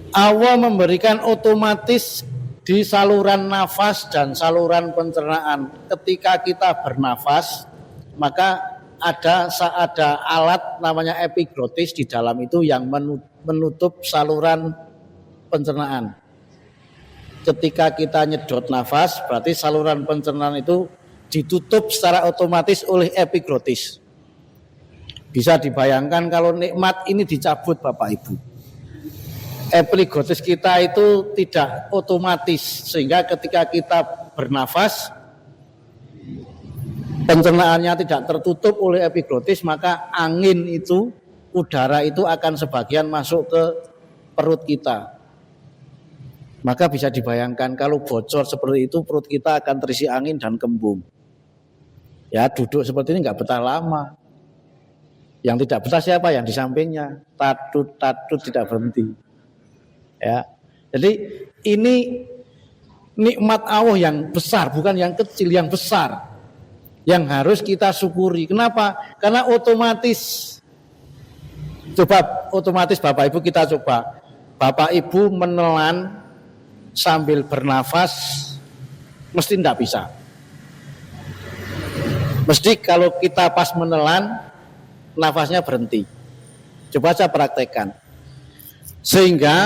Allah memberikan otomatis di saluran nafas dan saluran pencernaan. Ketika kita bernafas, maka ada alat namanya epiglotis di dalam itu yang menutup saluran pencernaan. Ketika kita nyedot nafas, berarti saluran pencernaan itu ditutup secara otomatis oleh epiglotis. Bisa dibayangkan kalau nikmat ini dicabut Bapak Ibu. Epiglotis kita itu tidak otomatis, sehingga ketika kita bernafas, pencernaannya tidak tertutup oleh epiglotis, maka angin itu, udara itu akan sebagian masuk ke perut kita. Maka bisa dibayangkan kalau bocor seperti itu, perut kita akan terisi angin dan kembung. Ya, duduk seperti ini nggak betah lama. Yang tidak betah siapa? Yang di sampingnya. Tatut tidak berhenti. Ya, jadi ini nikmat Allah yang besar, bukan yang kecil, yang besar, yang harus kita syukuri. Kenapa? Karena otomatis Bapak Ibu kita coba. Bapak Ibu menelan sambil bernafas, mesti tidak bisa. Mesti kalau kita pas menelan, nafasnya berhenti. Coba saya praktekkan. Sehingga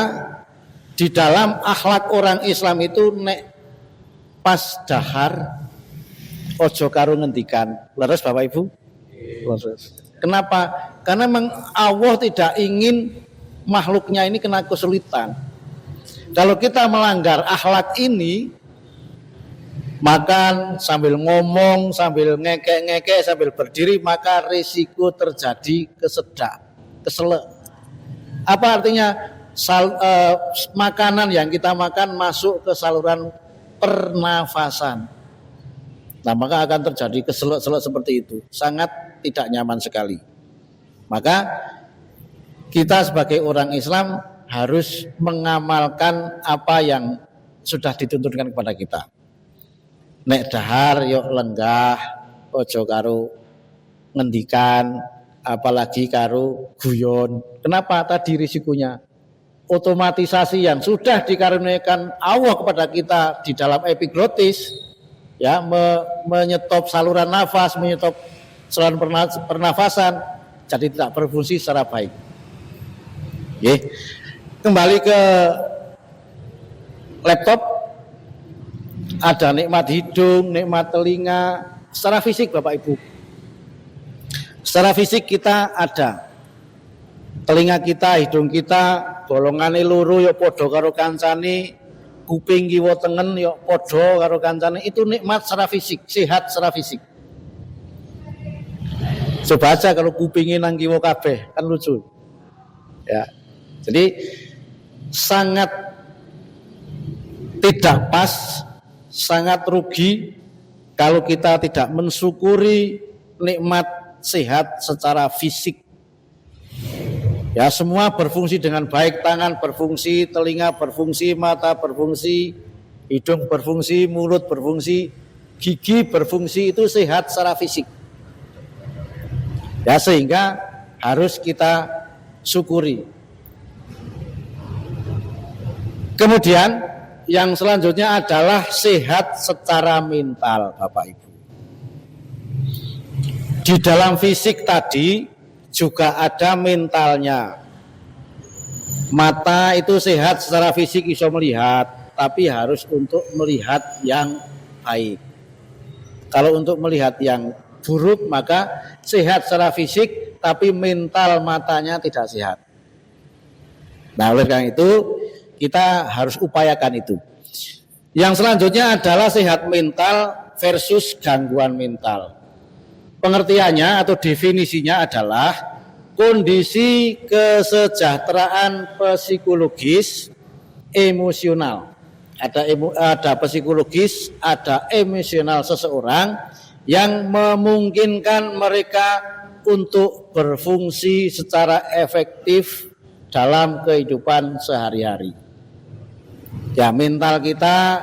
di dalam akhlak orang Islam itu nek pas dahar ojo karo ngendikan. Leres Bapak Ibu? Leres. Kenapa? Karena memang Allah tidak ingin makhluknya ini kena kesulitan. Kalau kita melanggar akhlak ini, makan sambil ngomong, sambil ngekek-ngekek, sambil berdiri, maka risiko terjadi keselak. Apa artinya? Makanan yang kita makan masuk ke saluran pernafasan. Nah, maka akan terjadi keselak-selak seperti itu. Sangat tidak nyaman sekali. Maka kita sebagai orang Islam harus mengamalkan apa yang sudah dituntunkan kepada kita. Nek dahar yuk lenggah, ojo karo ngendikan, apalagi karo guyon. Kenapa? Tadi risikonya. Otomatisasi yang sudah dikaruniakan Allah kepada kita di dalam epiglotis, ya, menyetop saluran nafas, menyetop saluran pernafasan, jadi tidak berfungsi secara baik. Oke. Kembali ke laptop, ada nikmat hidung, nikmat telinga, secara fisik Bapak Ibu. Secara fisik kita ada telinga kita, hidung kita, bolongane loro yuk podo karo kancane, kuping kiwa tengen yuk podo karo kancane, itu nikmat secara fisik, sehat secara fisik. Coba aja kalau kupingnya nang kiwa kabeh, kan lucu. Ya. Jadi sangat tidak pas, sangat rugi kalau kita tidak mensyukuri nikmat sehat secara fisik. Ya, semua berfungsi dengan baik, tangan berfungsi, telinga berfungsi, mata berfungsi, hidung berfungsi, mulut berfungsi, gigi berfungsi, itu sehat secara fisik. Ya, sehingga harus kita syukuri. Kemudian yang selanjutnya adalah sehat secara mental, Bapak Ibu. Di dalam fisik tadi juga ada mentalnya. Mata itu sehat secara fisik, bisa melihat, tapi harus untuk melihat yang baik. Kalau untuk melihat yang buruk, maka sehat secara fisik, tapi mental matanya tidak sehat. Nah, oleh karena itu kita harus upayakan itu. Yang selanjutnya adalah sehat mental versus gangguan mental. Pengertiannya atau definisinya adalah kondisi kesejahteraan psikologis, emosional. Ada psikologis, ada emosional seseorang yang memungkinkan mereka untuk berfungsi secara efektif dalam kehidupan sehari-hari. Ya, mental kita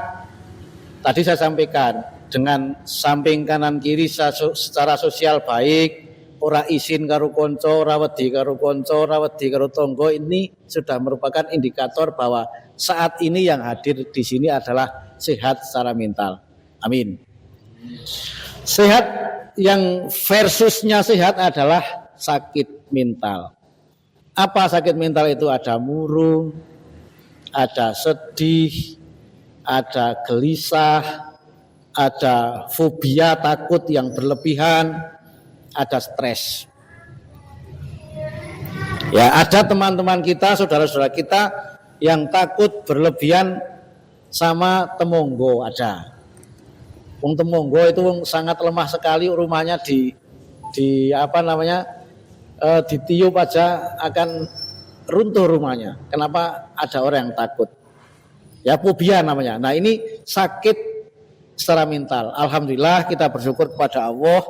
tadi saya sampaikan, dengan samping kanan kiri secara sosial baik, ora isin karo konco, ora wedi karo konco, ora wedi karo tonggo, ini sudah merupakan indikator bahwa saat ini yang hadir di sini adalah sehat secara mental. Amin. Sehat yang versusnya sehat adalah sakit mental. Apa sakit mental itu? Ada murung, ada sedih, ada gelisah, ada fobia, takut yang berlebihan, ada stres. Ya, ada teman-teman kita, saudara-saudara kita yang takut berlebihan sama temonggo ada. Wong temonggo itu sangat lemah sekali, rumahnya di ditiup aja akan runtuh rumahnya. Kenapa? Ada orang yang takut. Ya, fobia namanya. Nah, ini sakit secara mental. Alhamdulillah kita bersyukur kepada Allah,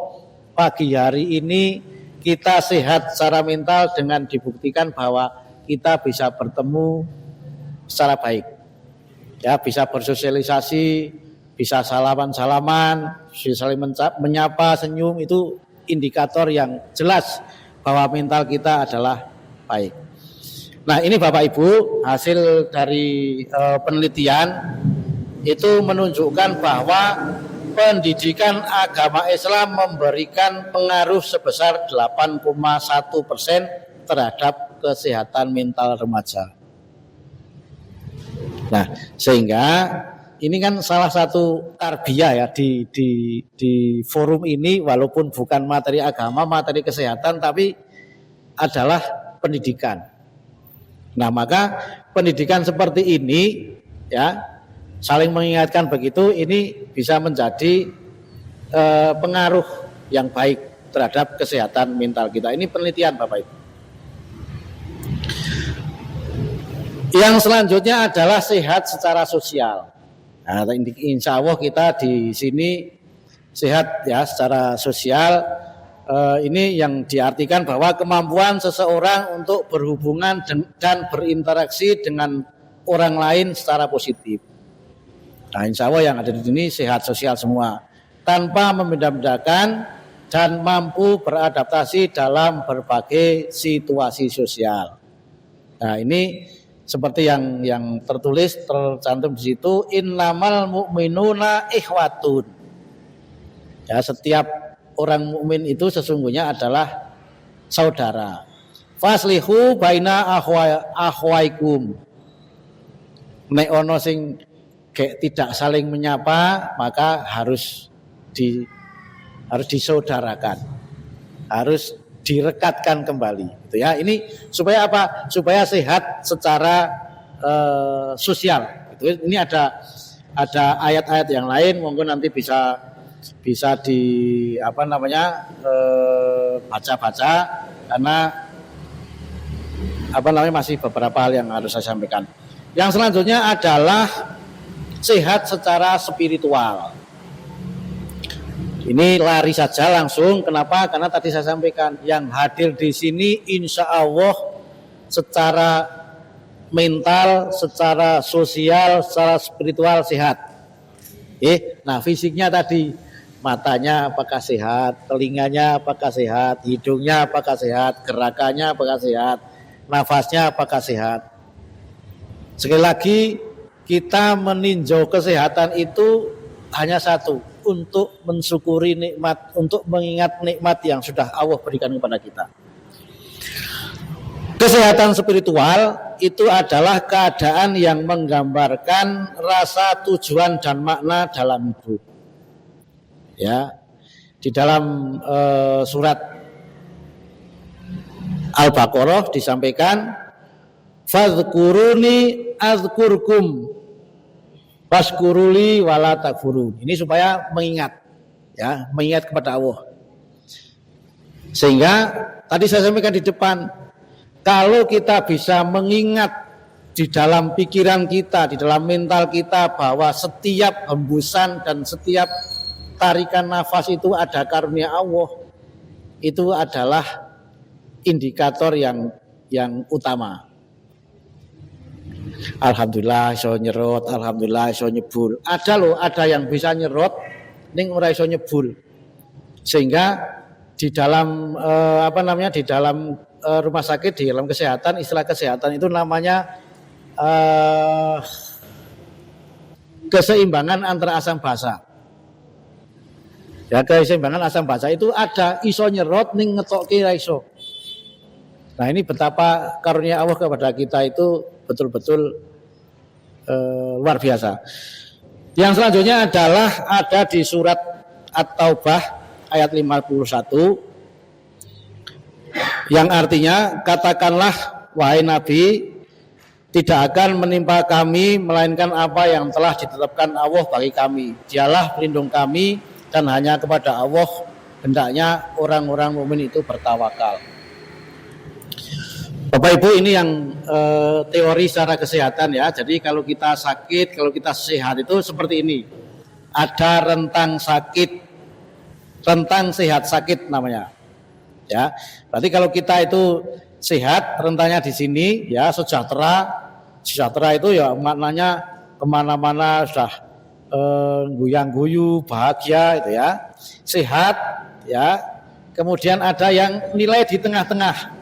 pagi hari ini kita sehat secara mental dengan dibuktikan bahwa kita bisa bertemu secara baik. Ya, bisa bersosialisasi, bisa salaman-salaman, bisa saling menyapa, senyum, itu indikator yang jelas bahwa mental kita adalah baik. Nah, ini Bapak Ibu, hasil dari penelitian itu menunjukkan bahwa pendidikan agama Islam memberikan pengaruh sebesar 8,1% terhadap kesehatan mental remaja. Nah, sehingga ini kan salah satu tarbiyah ya di forum ini, walaupun bukan materi agama, materi kesehatan, tapi adalah pendidikan. Nah, maka pendidikan seperti ini ya, saling mengingatkan begitu, ini bisa menjadi pengaruh yang baik terhadap kesehatan mental kita. Ini penelitian Bapak Ibu. Yang selanjutnya adalah sehat secara sosial. Nah, insya Allah kita di sini sehat ya secara sosial. Ini yang diartikan bahwa kemampuan seseorang untuk berhubungan dan berinteraksi dengan orang lain secara positif. Nah, insya Allah yang ada di sini sehat sosial semua, tanpa membeda-bedakan dan mampu beradaptasi dalam berbagai situasi sosial. Nah, ini seperti yang tercantum di situ, innamal mu'minuna ikhwatun. Ya, setiap orang mukmin itu sesungguhnya adalah saudara. Faslihu baina akhwaikum. Nek ono sing tidak saling menyapa, maka harus disaudarakan. Harus direkatkan kembali, gitu ya. Ini supaya apa? Supaya sehat secara sosial. Gitu. Ini ada ayat-ayat yang lain, mungkin nanti bisa baca-baca, karena masih beberapa hal yang harus saya sampaikan. Yang selanjutnya adalah sehat secara spiritual. Ini lari saja langsung. Kenapa? Karena tadi saya sampaikan yang hadir di sini insya Allah secara mental, secara sosial, secara spiritual sehat. Nah, fisiknya tadi, matanya apakah sehat, telinganya apakah sehat, hidungnya apakah sehat, gerakannya apakah sehat, nafasnya apakah sehat. Sekali lagi, kita meninjau kesehatan itu hanya satu, untuk mensyukuri nikmat, untuk mengingat nikmat yang sudah Allah berikan kepada kita. Kesehatan spiritual itu adalah keadaan yang menggambarkan rasa tujuan dan makna dalam hidup. Ya, di dalam surat Al-Baqarah disampaikan, fadhkuruni azkurkum waskuruli wala takfurun. Ini supaya mengingat, ya, mengingat kepada Allah. Sehingga tadi saya sampaikan di depan, kalau kita bisa mengingat di dalam pikiran kita, di dalam mental kita, bahwa setiap hembusan dan setiap tarikan nafas itu ada karunia Allah, itu adalah indikator yang utama. Alhamdulillah iso nyerot, alhamdulillah iso nyebul. Ada yang bisa nyerot ning ora iso nyebul. Sehingga di dalam di dalam rumah sakit, di dalam kesehatan, istilah kesehatan itu namanya keseimbangan antara asam basa. Ya, keseimbangan asam basa itu ada iso nyerot ning ngetokke ra iso. Nah, ini betapa karunia Allah kepada kita itu betul-betul luar biasa. Yang selanjutnya adalah ada di surat At-Taubah ayat 51 yang artinya, katakanlah wahai Nabi, tidak akan menimpa kami melainkan apa yang telah ditetapkan Allah bagi kami. Dialah pelindung kami dan hanya kepada Allah hendaknya orang-orang mukmin itu bertawakal. Bapak Ibu, ini yang teori secara kesehatan ya. Jadi kalau kita sakit, kalau kita sehat itu seperti ini. Ada rentang sakit, rentang sehat sakit namanya. Ya, berarti kalau kita itu sehat, rentangnya di sini, ya sejahtera itu ya maknanya kemana-mana sudah guyang-guyu, bahagia itu ya, sehat ya. Kemudian ada yang nilai di tengah-tengah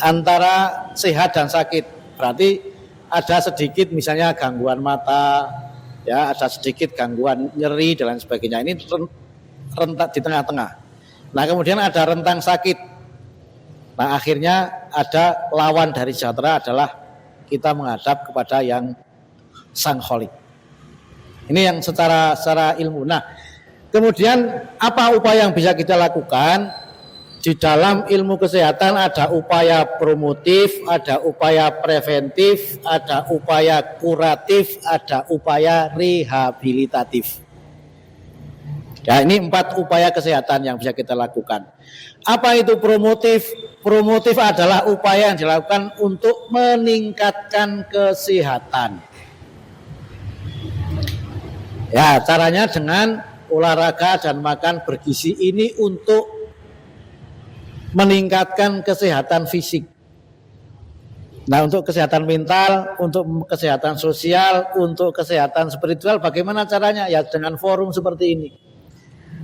antara sehat dan sakit, berarti ada sedikit misalnya gangguan mata, ya ada sedikit gangguan nyeri dan lain sebagainya. Ini rentak di tengah-tengah. Nah kemudian ada rentang sakit. Nah akhirnya ada lawan dari sejahtera adalah kita menghadap kepada yang sang kholik. Ini yang secara ilmu. Nah kemudian apa upaya yang bisa kita lakukan? Di dalam ilmu kesehatan ada upaya promotif, ada upaya preventif, ada upaya kuratif, ada upaya rehabilitatif. Ya, ini 4 upaya kesehatan yang bisa kita lakukan. Apa itu promotif? Promotif adalah upaya yang dilakukan untuk meningkatkan kesehatan. Ya, caranya dengan olahraga dan makan bergizi ini untuk meningkatkan kesehatan fisik. Nah, untuk kesehatan mental, untuk kesehatan sosial, untuk kesehatan spiritual, bagaimana caranya? Ya dengan forum seperti ini.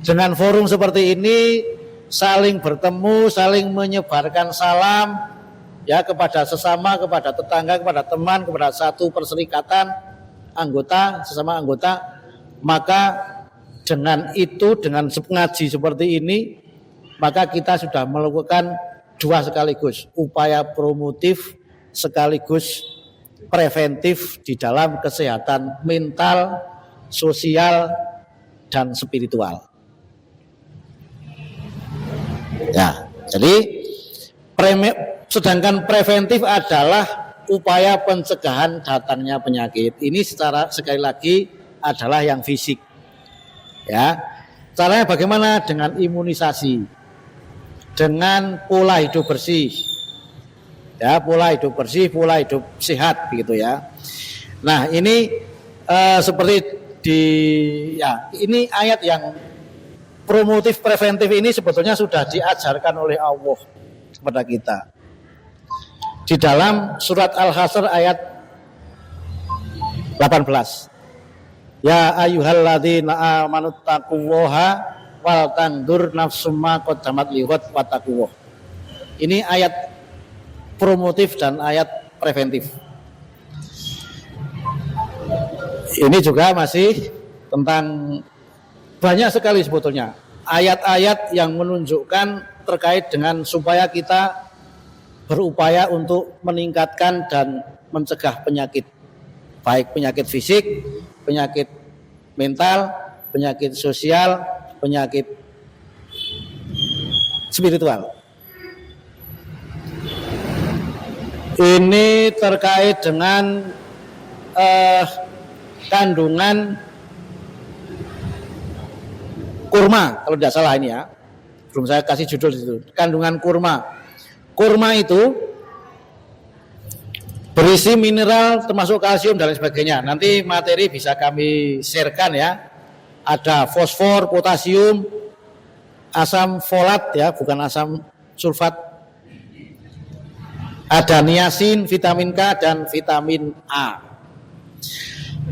Dengan forum seperti ini, saling bertemu, saling menyebarkan salam, ya kepada sesama, kepada tetangga, kepada teman, kepada satu perserikatan anggota, sesama anggota. Maka dengan itu, dengan ngaji seperti ini, maka kita sudah melakukan 2 sekaligus, upaya promotif sekaligus preventif di dalam kesehatan mental, sosial, dan spiritual. Ya, jadi sedangkan preventif adalah upaya pencegahan datangnya penyakit. Ini secara sekali lagi adalah yang fisik. Ya, caranya bagaimana? Dengan imunisasi, dengan pola hidup bersih, ya pola hidup bersih, pola hidup sehat, begitu ya. Nah ini seperti ini ayat yang promotif preventif ini sebetulnya sudah diajarkan oleh Allah kepada kita di dalam surat Al-Hasr ayat 18. Ya ayyuhalladzina amanu taqullaha wal tandur nafsum ma qaddamat lighad wattaqullah. Ini ayat promotif dan ayat preventif. Ini juga masih tentang banyak sekali sebetulnya ayat-ayat yang menunjukkan terkait dengan supaya kita berupaya untuk meningkatkan dan mencegah penyakit, baik penyakit fisik, penyakit mental, penyakit sosial, penyakit spiritual. Ini terkait dengan kandungan kurma, kalau tidak salah ini ya. Belum saya kasih judul itu. Kandungan kurma. Kurma itu berisi mineral termasuk kalsium dan lain sebagainya. Nanti materi bisa kami sharekan ya. Ada fosfor, potasium, asam folat ya, bukan asam sulfat. Ada niacin, vitamin K dan vitamin A.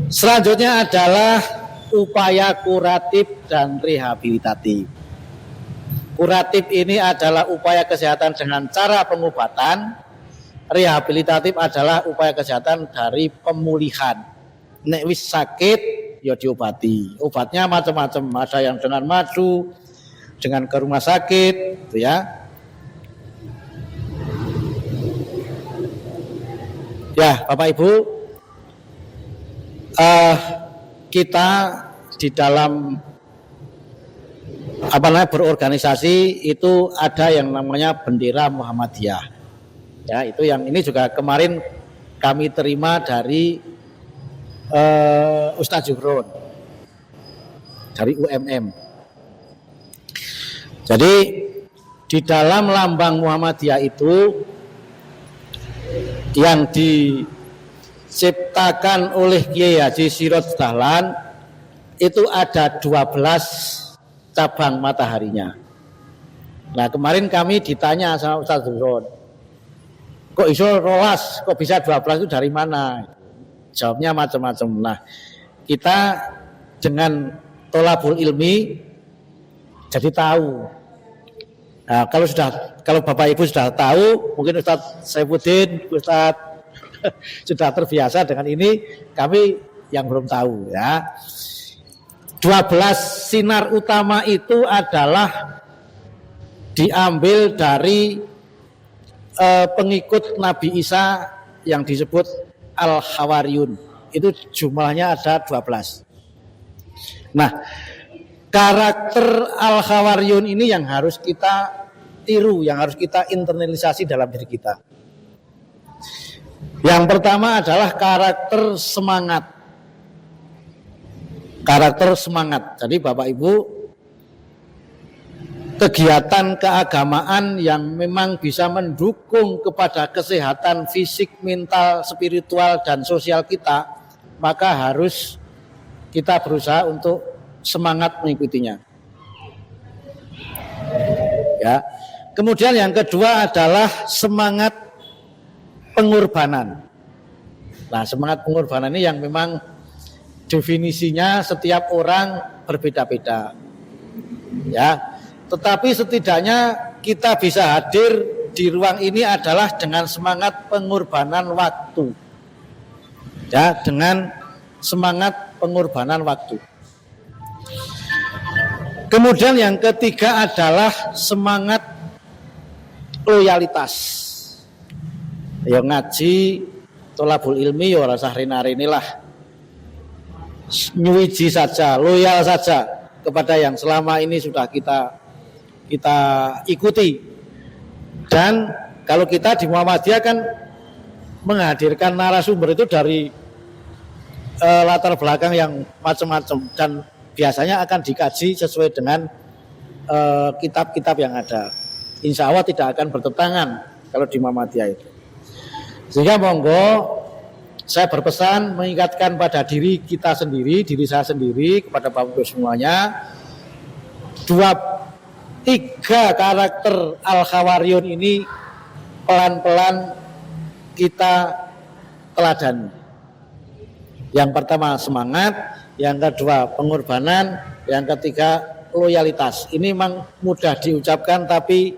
Selanjutnya adalah upaya kuratif dan rehabilitatif. Kuratif ini adalah upaya kesehatan dengan cara pengobatan. Rehabilitatif adalah upaya kesehatan dari pemulihan. Nek wis sakit ya diobati. Obatnya macam-macam, ada yang dengan madu, dengan ke rumah sakit, gitu ya. Ya, Bapak Ibu, kita di dalam berorganisasi itu ada yang namanya bendera Muhammadiyah. Ya, itu yang ini juga kemarin kami terima dari Ustadz Zuhron dari UMM. Jadi di dalam lambang Muhammadiyah itu yang diciptakan oleh Kiai Haji Siroj Dahlan itu ada 12 cabang mataharinya. Nah, kemarin kami ditanya sama Ustadz Zuhron, kok iso rolas, kok bisa 12 itu dari mana? Jawabnya macam-macam. Nah, kita dengan tolabul ilmi jadi tahu. Nah, kalau Bapak Ibu sudah tahu, mungkin Ustadz Saifuddin, Ustadz sudah terbiasa dengan ini, kami yang belum tahu ya. 12 sinar utama itu adalah diambil dari pengikut Nabi Isa yang disebut Al-Hawariyun. Itu jumlahnya ada 12. Nah, karakter Al-Hawariyun ini yang harus kita tiru, yang harus kita internalisasi dalam diri kita. Yang pertama adalah karakter semangat. Karakter semangat. Jadi Bapak Ibu, kegiatan keagamaan yang memang bisa mendukung kepada kesehatan fisik, mental, spiritual, dan sosial kita, maka harus kita berusaha untuk semangat mengikutinya. Ya. Kemudian yang kedua adalah semangat pengorbanan. Nah, semangat pengorbanan ini yang memang definisinya setiap orang berbeda-beda. Ya. Tetapi setidaknya kita bisa hadir di ruang ini adalah dengan semangat pengorbanan waktu. Ya, dengan semangat pengorbanan waktu. Kemudian yang ketiga adalah semangat loyalitas. Ya ngaji, tolabul ilmi, ya rasa rina-rinilah. Nyuwiji saja, loyal saja kepada yang selama ini sudah kita ikuti. Dan kalau kita di Muhammadiyah kan menghadirkan narasumber itu dari latar belakang yang macam-macam dan biasanya akan dikaji sesuai dengan kitab-kitab yang ada. Insya Allah tidak akan bertentangan kalau di Muhammadiyah itu. Sehingga monggo saya berpesan mengingatkan pada diri kita sendiri, diri saya sendiri, kepada Bapak Ibu semuanya, 3 karakter Al-Hawariyun ini pelan-pelan kita teladani. Yang pertama semangat, yang kedua pengorbanan, yang ketiga loyalitas. Ini memang mudah diucapkan tapi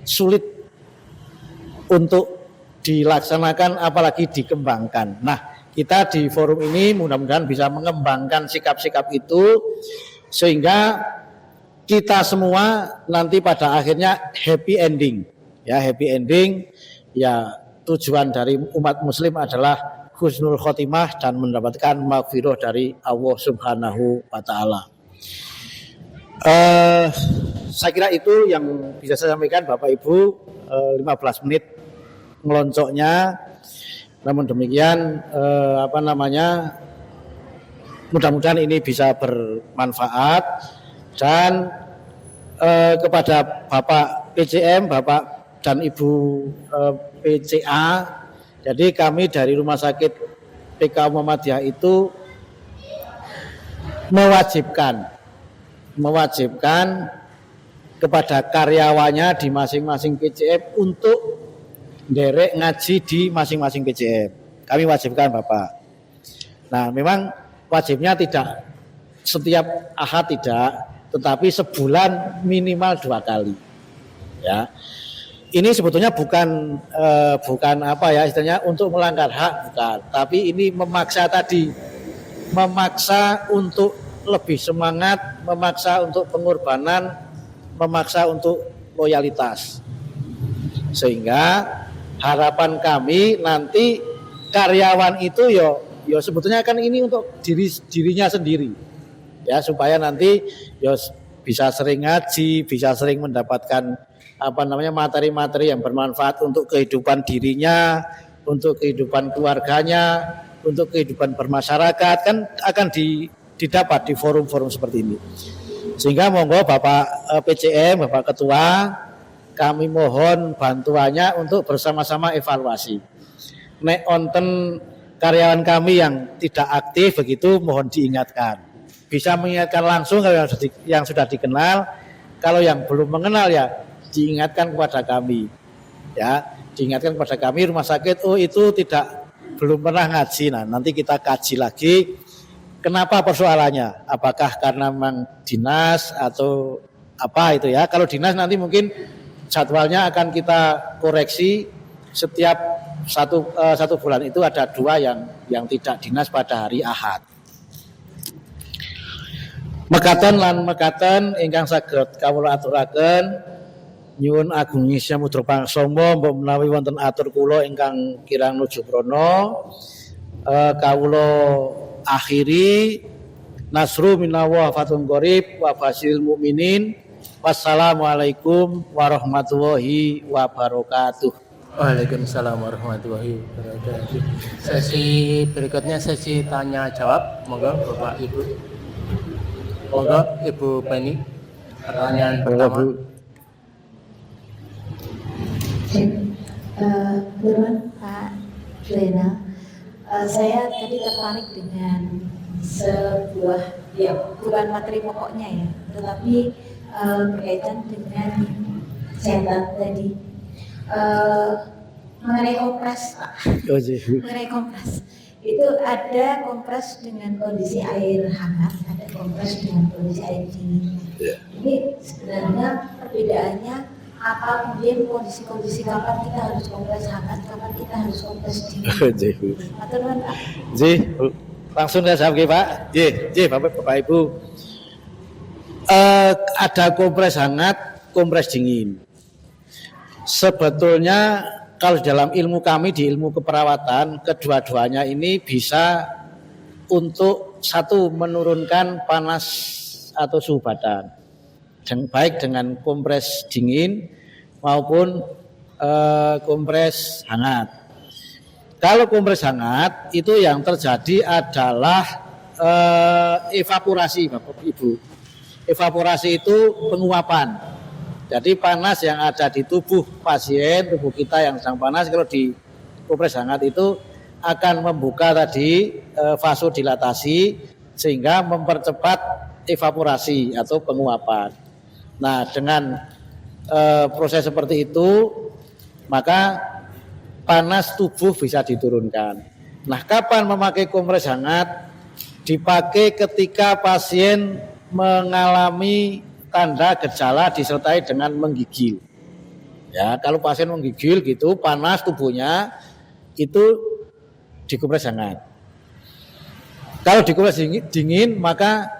sulit untuk dilaksanakan apalagi dikembangkan. Nah, kita di forum ini mudah-mudahan bisa mengembangkan sikap-sikap itu sehingga kita semua nanti pada akhirnya happy ending. Ya, happy ending ya, tujuan dari umat muslim adalah husnul khotimah dan mendapatkan maghfirah dari Allah Subhanahu wa taala. Saya kira itu yang bisa saya sampaikan Bapak Ibu, 15 menit ngeloncoknya. Namun demikian mudah-mudahan ini bisa bermanfaat dan kepada Bapak PCM, Bapak dan Ibu PCA. Jadi kami dari Rumah Sakit PK Muhammadiyah itu mewajibkan kepada karyawannya di masing-masing PCM untuk nderek ngaji di masing-masing PCM. Kami wajibkan Bapak. Nah, memang wajibnya tidak setiap ahad tidak, tetapi sebulan minimal 2 kali. Ya. Ini sebetulnya bukan istilahnya untuk melanggar hak, bukan. Tapi ini memaksa untuk lebih semangat, memaksa untuk pengorbanan, memaksa untuk loyalitas. Sehingga harapan kami nanti karyawan itu yo sebetulnya kan ini untuk dirinya sendiri ya, supaya nanti yo bisa sering ngaji, bisa sering mendapatkan materi-materi yang bermanfaat untuk kehidupan dirinya, untuk kehidupan keluarganya, untuk kehidupan bermasyarakat, kan akan didapat di forum-forum seperti ini. Sehingga monggo Bapak PCM, Bapak Ketua, kami mohon bantuannya untuk bersama-sama evaluasi. Nek onten karyawan kami yang tidak aktif begitu, mohon diingatkan. Bisa mengingatkan langsung kalau yang sudah dikenal, kalau yang belum mengenal ya diingatkan kepada kami. Ya, diingatkan kepada kami rumah sakit, oh itu belum pernah ngaji. Nah, nanti kita kaji lagi kenapa persoalannya. Apakah karena memang dinas atau apa itu ya. Kalau dinas nanti mungkin jadwalnya akan kita koreksi setiap satu bulan itu ada 2 yang tidak dinas pada hari Ahad. Mekaten ingkang saged kawula aturaken nyuwun agung Isya Mudra Pangsama mbok menawi wonten atur kula ingkang kirang nuju prana kawula akhiri nasru minallah fatun qarib wa basyiril mukminin. Wassalamualaikum warahmatullahi wabarakatuh. Waalaikumsalam warahmatullahi wabarakatuh. Sesi berikutnya sesi tanya jawab. Monggo Bapak Ibu. Monggo Ibu Penny. Pertanyaan pertama. Turun Pak Lena, saya tadi tertarik dengan sebuah, ya bukan materi pokoknya ya, tetapi berkaitan dengan kesehatan tadi, mengenai kompres Pak. Mengenai kompres itu ada kompres dengan kondisi air hangat, ada kompres dengan kondisi air dingin. Ini sebenarnya perbedaannya apa, kemudian kondisi-kondisi kapan kita harus kompres hangat, kapan kita harus kompres dingin. Langsung saya jawab Pak. Bapak Ibu. Ada kompres hangat, kompres dingin. Sebetulnya kalau dalam ilmu kami di ilmu keperawatan, kedua-duanya ini bisa untuk satu menurunkan panas atau suhu badan, baik dengan kompres dingin maupun kompres hangat. Kalau kompres hangat itu yang terjadi adalah evaporasi, Bapak Ibu. Evaporasi itu penguapan. Jadi panas yang ada di tubuh pasien, tubuh kita yang sedang panas, kalau di kompres hangat itu akan membuka tadi vasodilatasi sehingga mempercepat evaporasi atau penguapan. Nah, dengan proses seperti itu maka panas tubuh bisa diturunkan. Nah, kapan memakai kompres hangat? Dipakai ketika pasien mengalami tanda gejala disertai dengan menggigil. Ya, kalau pasien menggigil gitu, panas tubuhnya itu dikompres hangat. Kalau dikompres dingin maka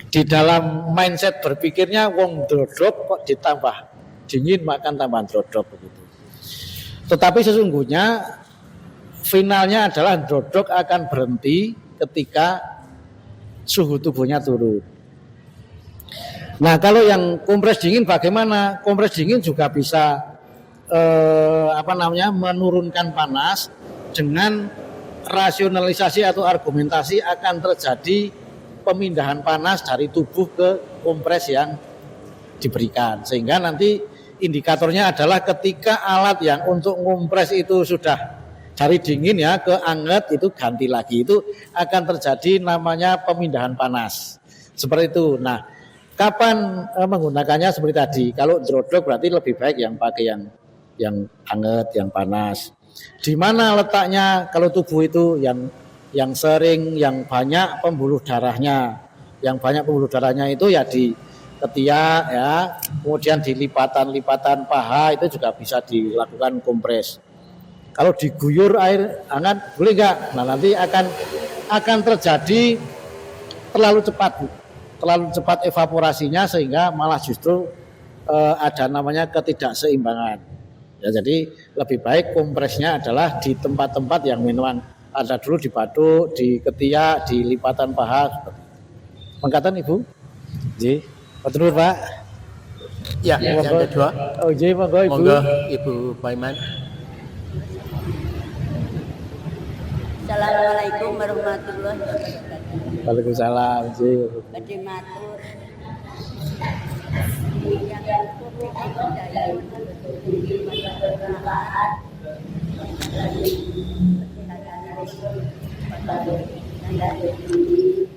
di dalam mindset berpikirnya wong drodrop kok ditambah dingin makan tambah drodrop begitu. Tetapi sesungguhnya finalnya adalah drodrop akan berhenti ketika suhu tubuhnya turun. Nah, kalau yang kompres dingin bagaimana? Kompres dingin juga bisa menurunkan panas dengan rasionalisasi atau argumentasi akan terjadi pemindahan panas dari tubuh ke kompres yang diberikan. Sehingga nanti indikatornya adalah ketika alat yang untuk ngompres itu sudah dari dingin ya ke anget, itu ganti lagi, itu akan terjadi namanya pemindahan panas. Seperti itu. Nah, kapan menggunakannya seperti tadi? Kalau drodok berarti lebih baik yang pakai yang anget, yang panas. Di mana letaknya kalau tubuh itu yang sering, yang banyak pembuluh darahnya. Yang banyak pembuluh darahnya itu ya di ketiak ya, kemudian di lipatan-lipatan paha itu juga bisa dilakukan kompres. Kalau diguyur air hangat boleh enggak? Nah, nanti akan terjadi terlalu cepat evaporasinya sehingga malah justru ada namanya ketidakseimbangan. Ya, jadi lebih baik kompresnya adalah di tempat-tempat yang memang ada dulu di batuk, di ketiak, di lipatan paha. Mengatakan Ibu? Ji, betul Pak. Ya, yang kedua. Oh, ji, monggo Ibu. Monggo Ibu Paiman. Assalamualaikum warahmatullahi wabarakatuh. Waalaikumsalam, ji. Badhe matur. Yang publik daya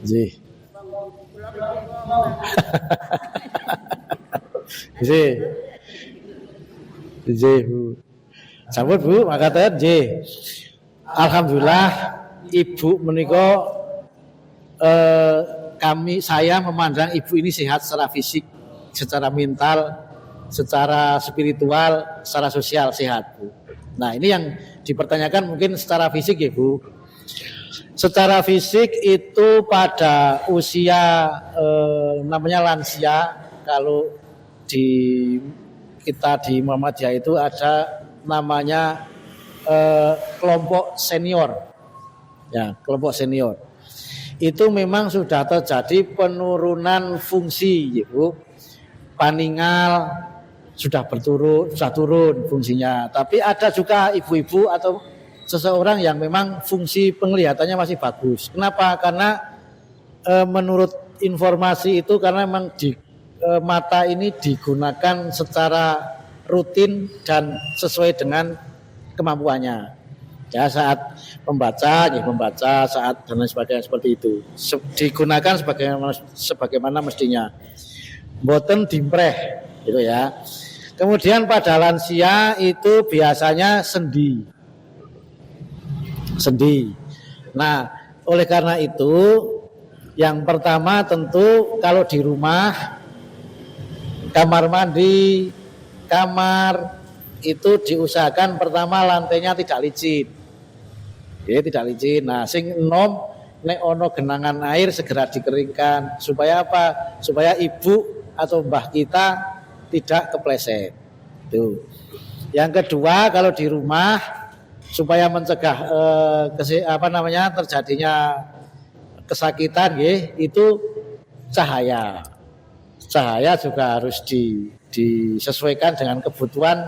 Ji. Ji. Ji, Bu. Sampun Bu, makaten Ji. Alhamdulillah Ibu menika saya memandang Ibu ini sehat secara fisik, secara mental, secara spiritual, secara sosial sehat, Bu. Nah, ini yang dipertanyakan mungkin secara fisik ya, Bu. Secara fisik itu pada usia namanya lansia, kalau kita di Muhammadiyah itu ada namanya kelompok senior. Ya, kelompok senior. Itu memang sudah terjadi penurunan fungsi, Ibu. Paningal sudah turun fungsinya. Tapi ada juga ibu-ibu atau seseorang yang memang fungsi penglihatannya masih bagus. Kenapa? Karena menurut informasi itu karena memang mata ini digunakan secara rutin dan sesuai dengan kemampuannya. Ya, saat membaca, saat dan lain sebagainya seperti itu. Digunakan sebagaimana mestinya. Boten dimpreh, gitu ya. Kemudian pada lansia itu biasanya sendi. Nah, oleh karena itu, yang pertama tentu kalau di rumah, kamar mandi, kamar itu diusahakan pertama lantainya tidak licin. Tidak licin. Nah, sing enom nek ono genangan air segera dikeringkan supaya apa? Supaya ibu atau mbah kita tidak kepleset. Tuh. Yang kedua, kalau di rumah supaya mencegah terjadinya kesakitan itu cahaya. Cahaya juga harus disesuaikan dengan kebutuhan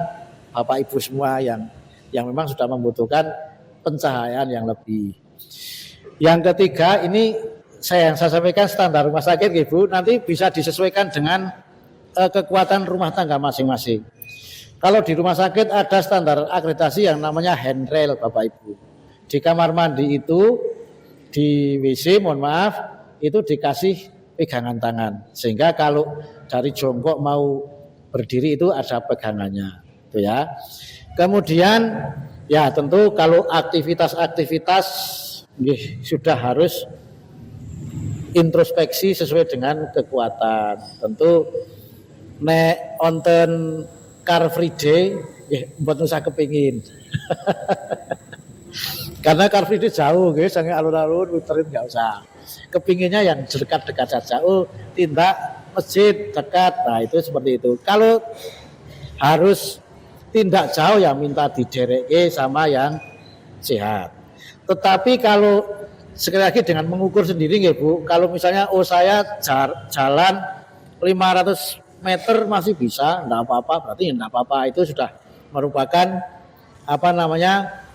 Bapak Ibu semua yang memang sudah membutuhkan pencahayaan yang lebih. Yang ketiga, ini saya sampaikan standar rumah sakit Ibu, nanti bisa disesuaikan dengan kekuatan rumah tangga masing-masing. Kalau di rumah sakit ada standar akreditasi yang namanya handrail Bapak Ibu. Di kamar mandi itu, di WC mohon maaf, itu dikasih pegangan tangan. Sehingga kalau dari jongkok mau berdiri itu ada pegangannya. Itu ya. Kemudian ya tentu kalau aktivitas-aktivitas sudah harus introspeksi sesuai dengan kekuatan. Tentu nek onten Car Free Day buat usah kepingin. Karena Car Free Day jauh sange alun-alun muterin enggak usah. Kepinginnya yang dekat-dekat saja. Oh, tindak masjid dekat. Nah, itu seperti itu. Kalau harus tindak jauh ya minta didereke sama yang sehat. Tetapi kalau sekali lagi dengan mengukur sendiri ya Bu, kalau misalnya saya jalan 500 meter masih bisa, enggak apa-apa, berarti enggak apa-apa, itu sudah merupakan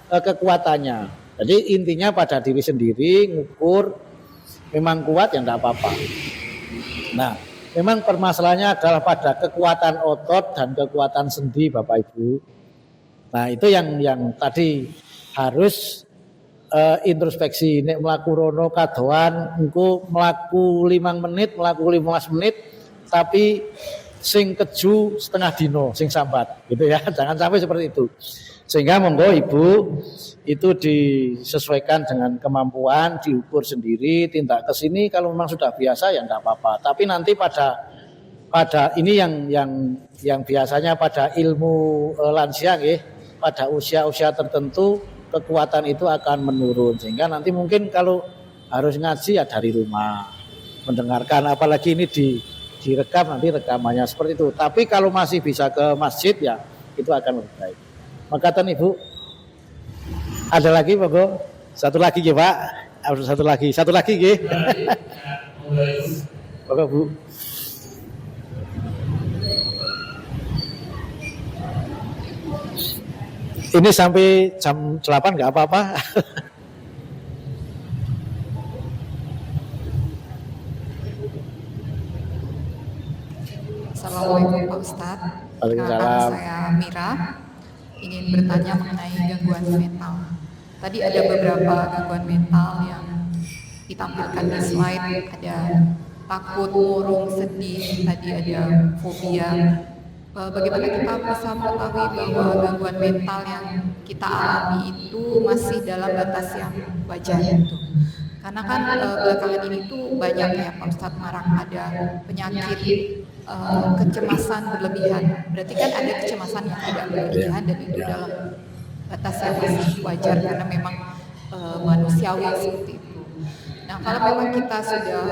kekuatannya. Jadi intinya pada diri sendiri ngukur memang kuat ya enggak apa-apa. Nah, memang permasalahannya adalah pada kekuatan otot dan kekuatan sendi Bapak Ibu. Nah, itu yang tadi harus introspeksi. Nek mlaku rono kadoan engko mlaku 5 menit, mlaku 15 menit tapi sing keju setengah dino, sing sambat gitu ya. Jangan sampai seperti itu. Sehingga monggo Ibu itu disesuaikan dengan kemampuan, diukur sendiri, tindak ke sini kalau memang sudah biasa ya enggak apa-apa. Tapi nanti pada ini yang biasanya pada ilmu lansia pada usia-usia tertentu kekuatan itu akan menurun sehingga nanti mungkin kalau harus ngaji ya dari rumah mendengarkan, apalagi ini direkam nanti rekamannya seperti itu. Tapi kalau masih bisa ke masjid ya itu akan lebih baik. Makatan Ibu. Ada lagi monggo. Satu lagi nggih Pak. Satu lagi nggih. Monggo Bu. Ini sampai jam 8 nggak apa-apa. Assalamualaikum Pak Ustadz. Waalaikumsalam. Saya Mira, ingin bertanya mengenai gangguan mental. Tadi ada beberapa gangguan mental yang ditampilkan di slide, ada takut, murung, sedih, tadi ada fobia. Bagaimana kita bisa mengetahui bahwa gangguan mental yang kita alami itu masih dalam batas yang wajar gitu? Karena kan belakangan ini tuh banyak ya Pak Ustadz Marang ada penyakit kecemasan berlebihan. Berarti kan ada kecemasan yang tidak berlebihan dan itu dalam batas yang masih wajar karena memang manusiawi seperti itu. Nah kalau memang kita sudah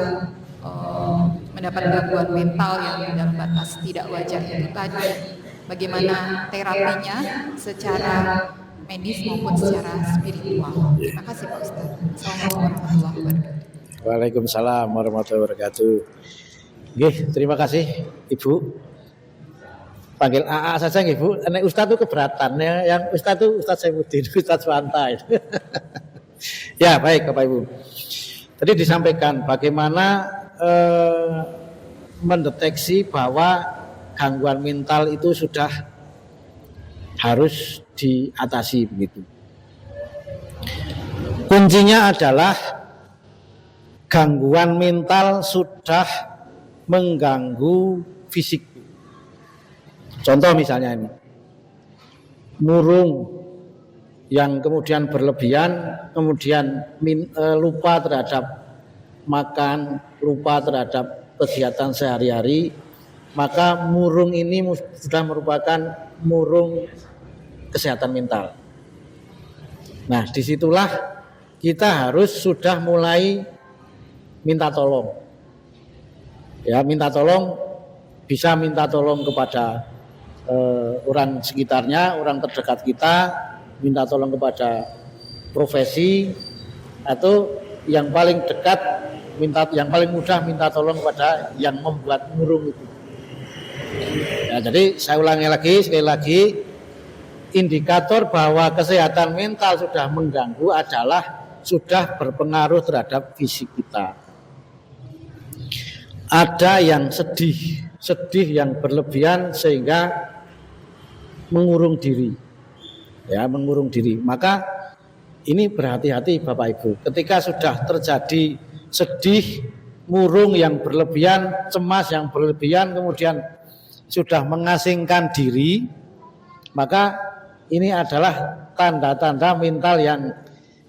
mendapat gangguan mental yang dalam batas tidak wajar itu tadi, bagaimana terapinya secara medis maupun secara spiritual? Terima kasih Pak Ustadz. Assalamualaikum warahmatullahi wabarakatuh. Waalaikumsalam warahmatullahi wabarakatuh. Nggih, terima kasih Ibu. Panggil AA saja nggih Bu. Nek Ustadz itu keberatan ya. Yang Ustadz itu Ustadz Saifuddin, Ustadz Swanta. Ya, baik Bapak Ibu. Tadi disampaikan bagaimana mendeteksi bahwa gangguan mental itu sudah harus diatasi begitu. Kuncinya adalah gangguan mental sudah mengganggu fisik. Contoh misalnya ini, murung yang kemudian berlebihan, kemudian lupa terhadap makan, lupa terhadap kegiatan sehari-hari, maka murung ini sudah merupakan murung kesehatan mental. Nah, disitulah kita harus sudah mulai minta tolong. Ya, minta tolong, bisa minta tolong kepada orang sekitarnya, orang terdekat kita, minta tolong kepada profesi, atau yang paling dekat, yang paling mudah minta tolong kepada yang membuat murung itu. Ya, jadi saya ulangi lagi, sekali lagi, indikator bahwa kesehatan mental sudah mengganggu adalah sudah berpengaruh terhadap fisik kita. Ada yang sedih yang berlebihan sehingga mengurung diri. Ya, mengurung diri. Maka ini berhati-hati Bapak Ibu. Ketika sudah terjadi sedih, murung yang berlebihan, cemas yang berlebihan, kemudian sudah mengasingkan diri, maka ini adalah tanda-tanda mental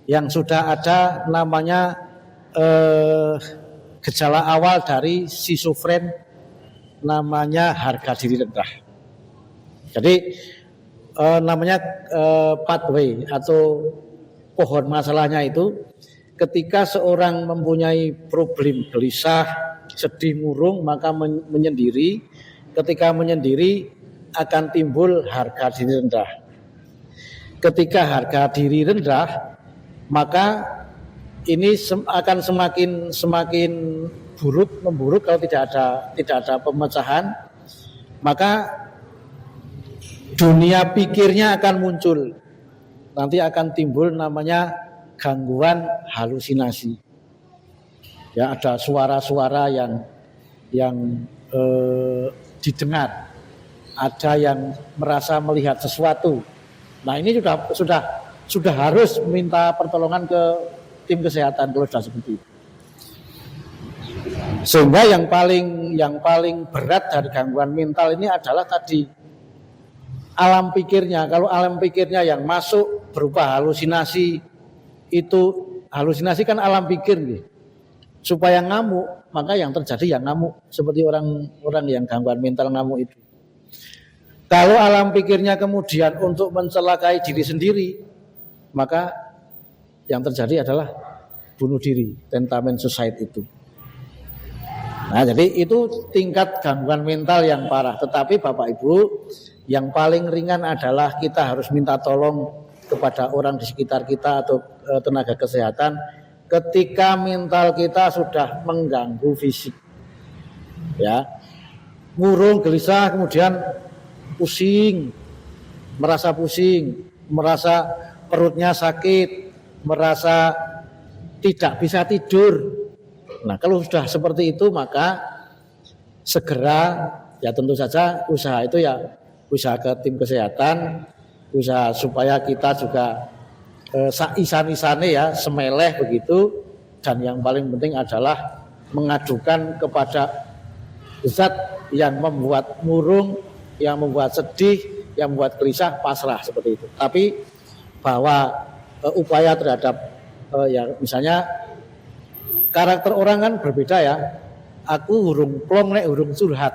yang sudah ada namanya gejala awal dari schizofren, namanya harga diri rendah. Jadi namanya pathway atau pohon masalahnya itu ketika seorang mempunyai problem gelisah, sedih, murung, maka menyendiri. Ketika menyendiri akan timbul harga diri rendah. Ketika harga diri rendah, maka ini akan semakin memburuk kalau tidak ada pemecahan. Maka dunia pikirnya akan muncul. Nanti akan timbul namanya gangguan halusinasi. Ya, ada suara-suara yang didengar, ada yang merasa melihat sesuatu. Nah, ini sudah harus minta pertolongan ke tim kesehatan kalau sudah seperti itu. Sehingga yang paling berat dari gangguan mental ini adalah tadi alam pikirnya. Kalau alam pikirnya yang masuk berupa halusinasi, itu halusinasi kan alam pikir gitu. Supaya ngamuk, maka yang terjadi yang ngamuk, seperti orang yang gangguan mental ngamuk itu. Kalau alam pikirnya kemudian untuk mencelakai diri sendiri, maka yang terjadi adalah bunuh diri, tentamen suicide itu. Nah, jadi itu tingkat gangguan mental yang parah. Tetapi Bapak Ibu, Yang paling ringan adalah kita harus minta tolong kepada orang di sekitar kita atau tenaga kesehatan ketika mental kita sudah mengganggu fisik. Ya. Murung, gelisah, kemudian pusing, merasa perutnya sakit, merasa tidak bisa tidur. Nah, kalau sudah seperti itu maka segera ya tentu saja usaha itu ya usaha ke tim kesehatan, usaha supaya kita juga isan-isane ya semeleh begitu, dan yang paling penting adalah mengadukan kepada zat yang membuat murung, yang membuat sedih, yang membuat gelisah, pasrah seperti itu. Tapi bahwa upaya terhadap ya misalnya karakter orang kan berbeda ya. Aku hurung plong nek hurung curhat,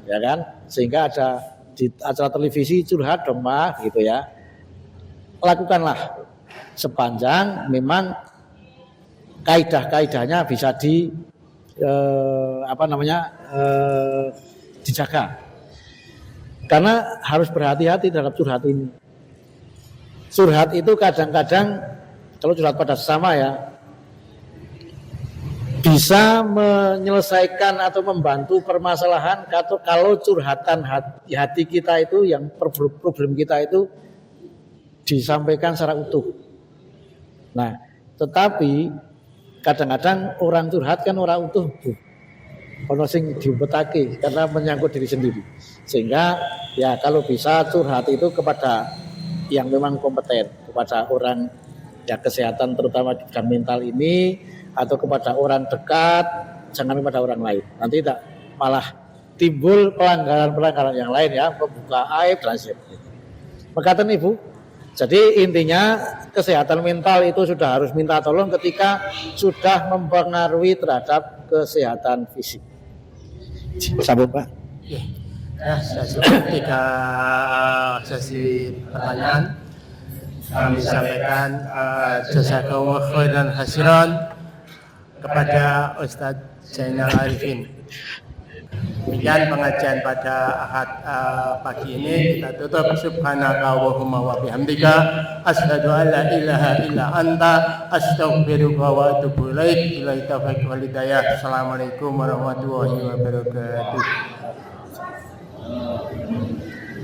ya kan? Sehingga ada di acara televisi curhat dong mah gitu ya. Lakukanlah sepanjang memang kaidah-kaidahnya bisa dijaga. Karena harus berhati-hati terhadap curhat ini. Curhat itu kadang-kadang kalau curhat pada sesama ya bisa menyelesaikan atau membantu permasalahan kalau curhatan hati kita itu yang problem kita itu disampaikan secara utuh. Nah, tetapi kadang-kadang orang curhat kan orang utuh ono sing diumpetake karena menyangkut diri sendiri. Sehingga ya kalau bisa curhat itu kepada yang memang kompeten, kepada orang ya kesehatan terutama di bidang mental ini, atau kepada orang dekat, jangan kepada orang lain. Nanti tidak malah timbul pelanggaran-pelanggaran yang lain ya, membuka aib dan sebagainya. Mekaten Ibu. Jadi intinya kesehatan mental itu sudah harus minta tolong ketika sudah mempengaruhi terhadap kesehatan fisik. Sambung Pak. Ya, saya sudah 3 sesi pertanyaan. Kami sampaikan jazakallahu khairan hasiran kepada Ustadz Zainal Arifin. Demikian pengajian pada Ahad pagi ini. Kita tutup. Subhanaka Allahumma wa bihamdika asyhadu an la ilaha illa anta astaghfiruka wa atubu ilaik. Billahi taufiq wal hidayah. Assalamualaikum warahmatullahi wabarakatuh.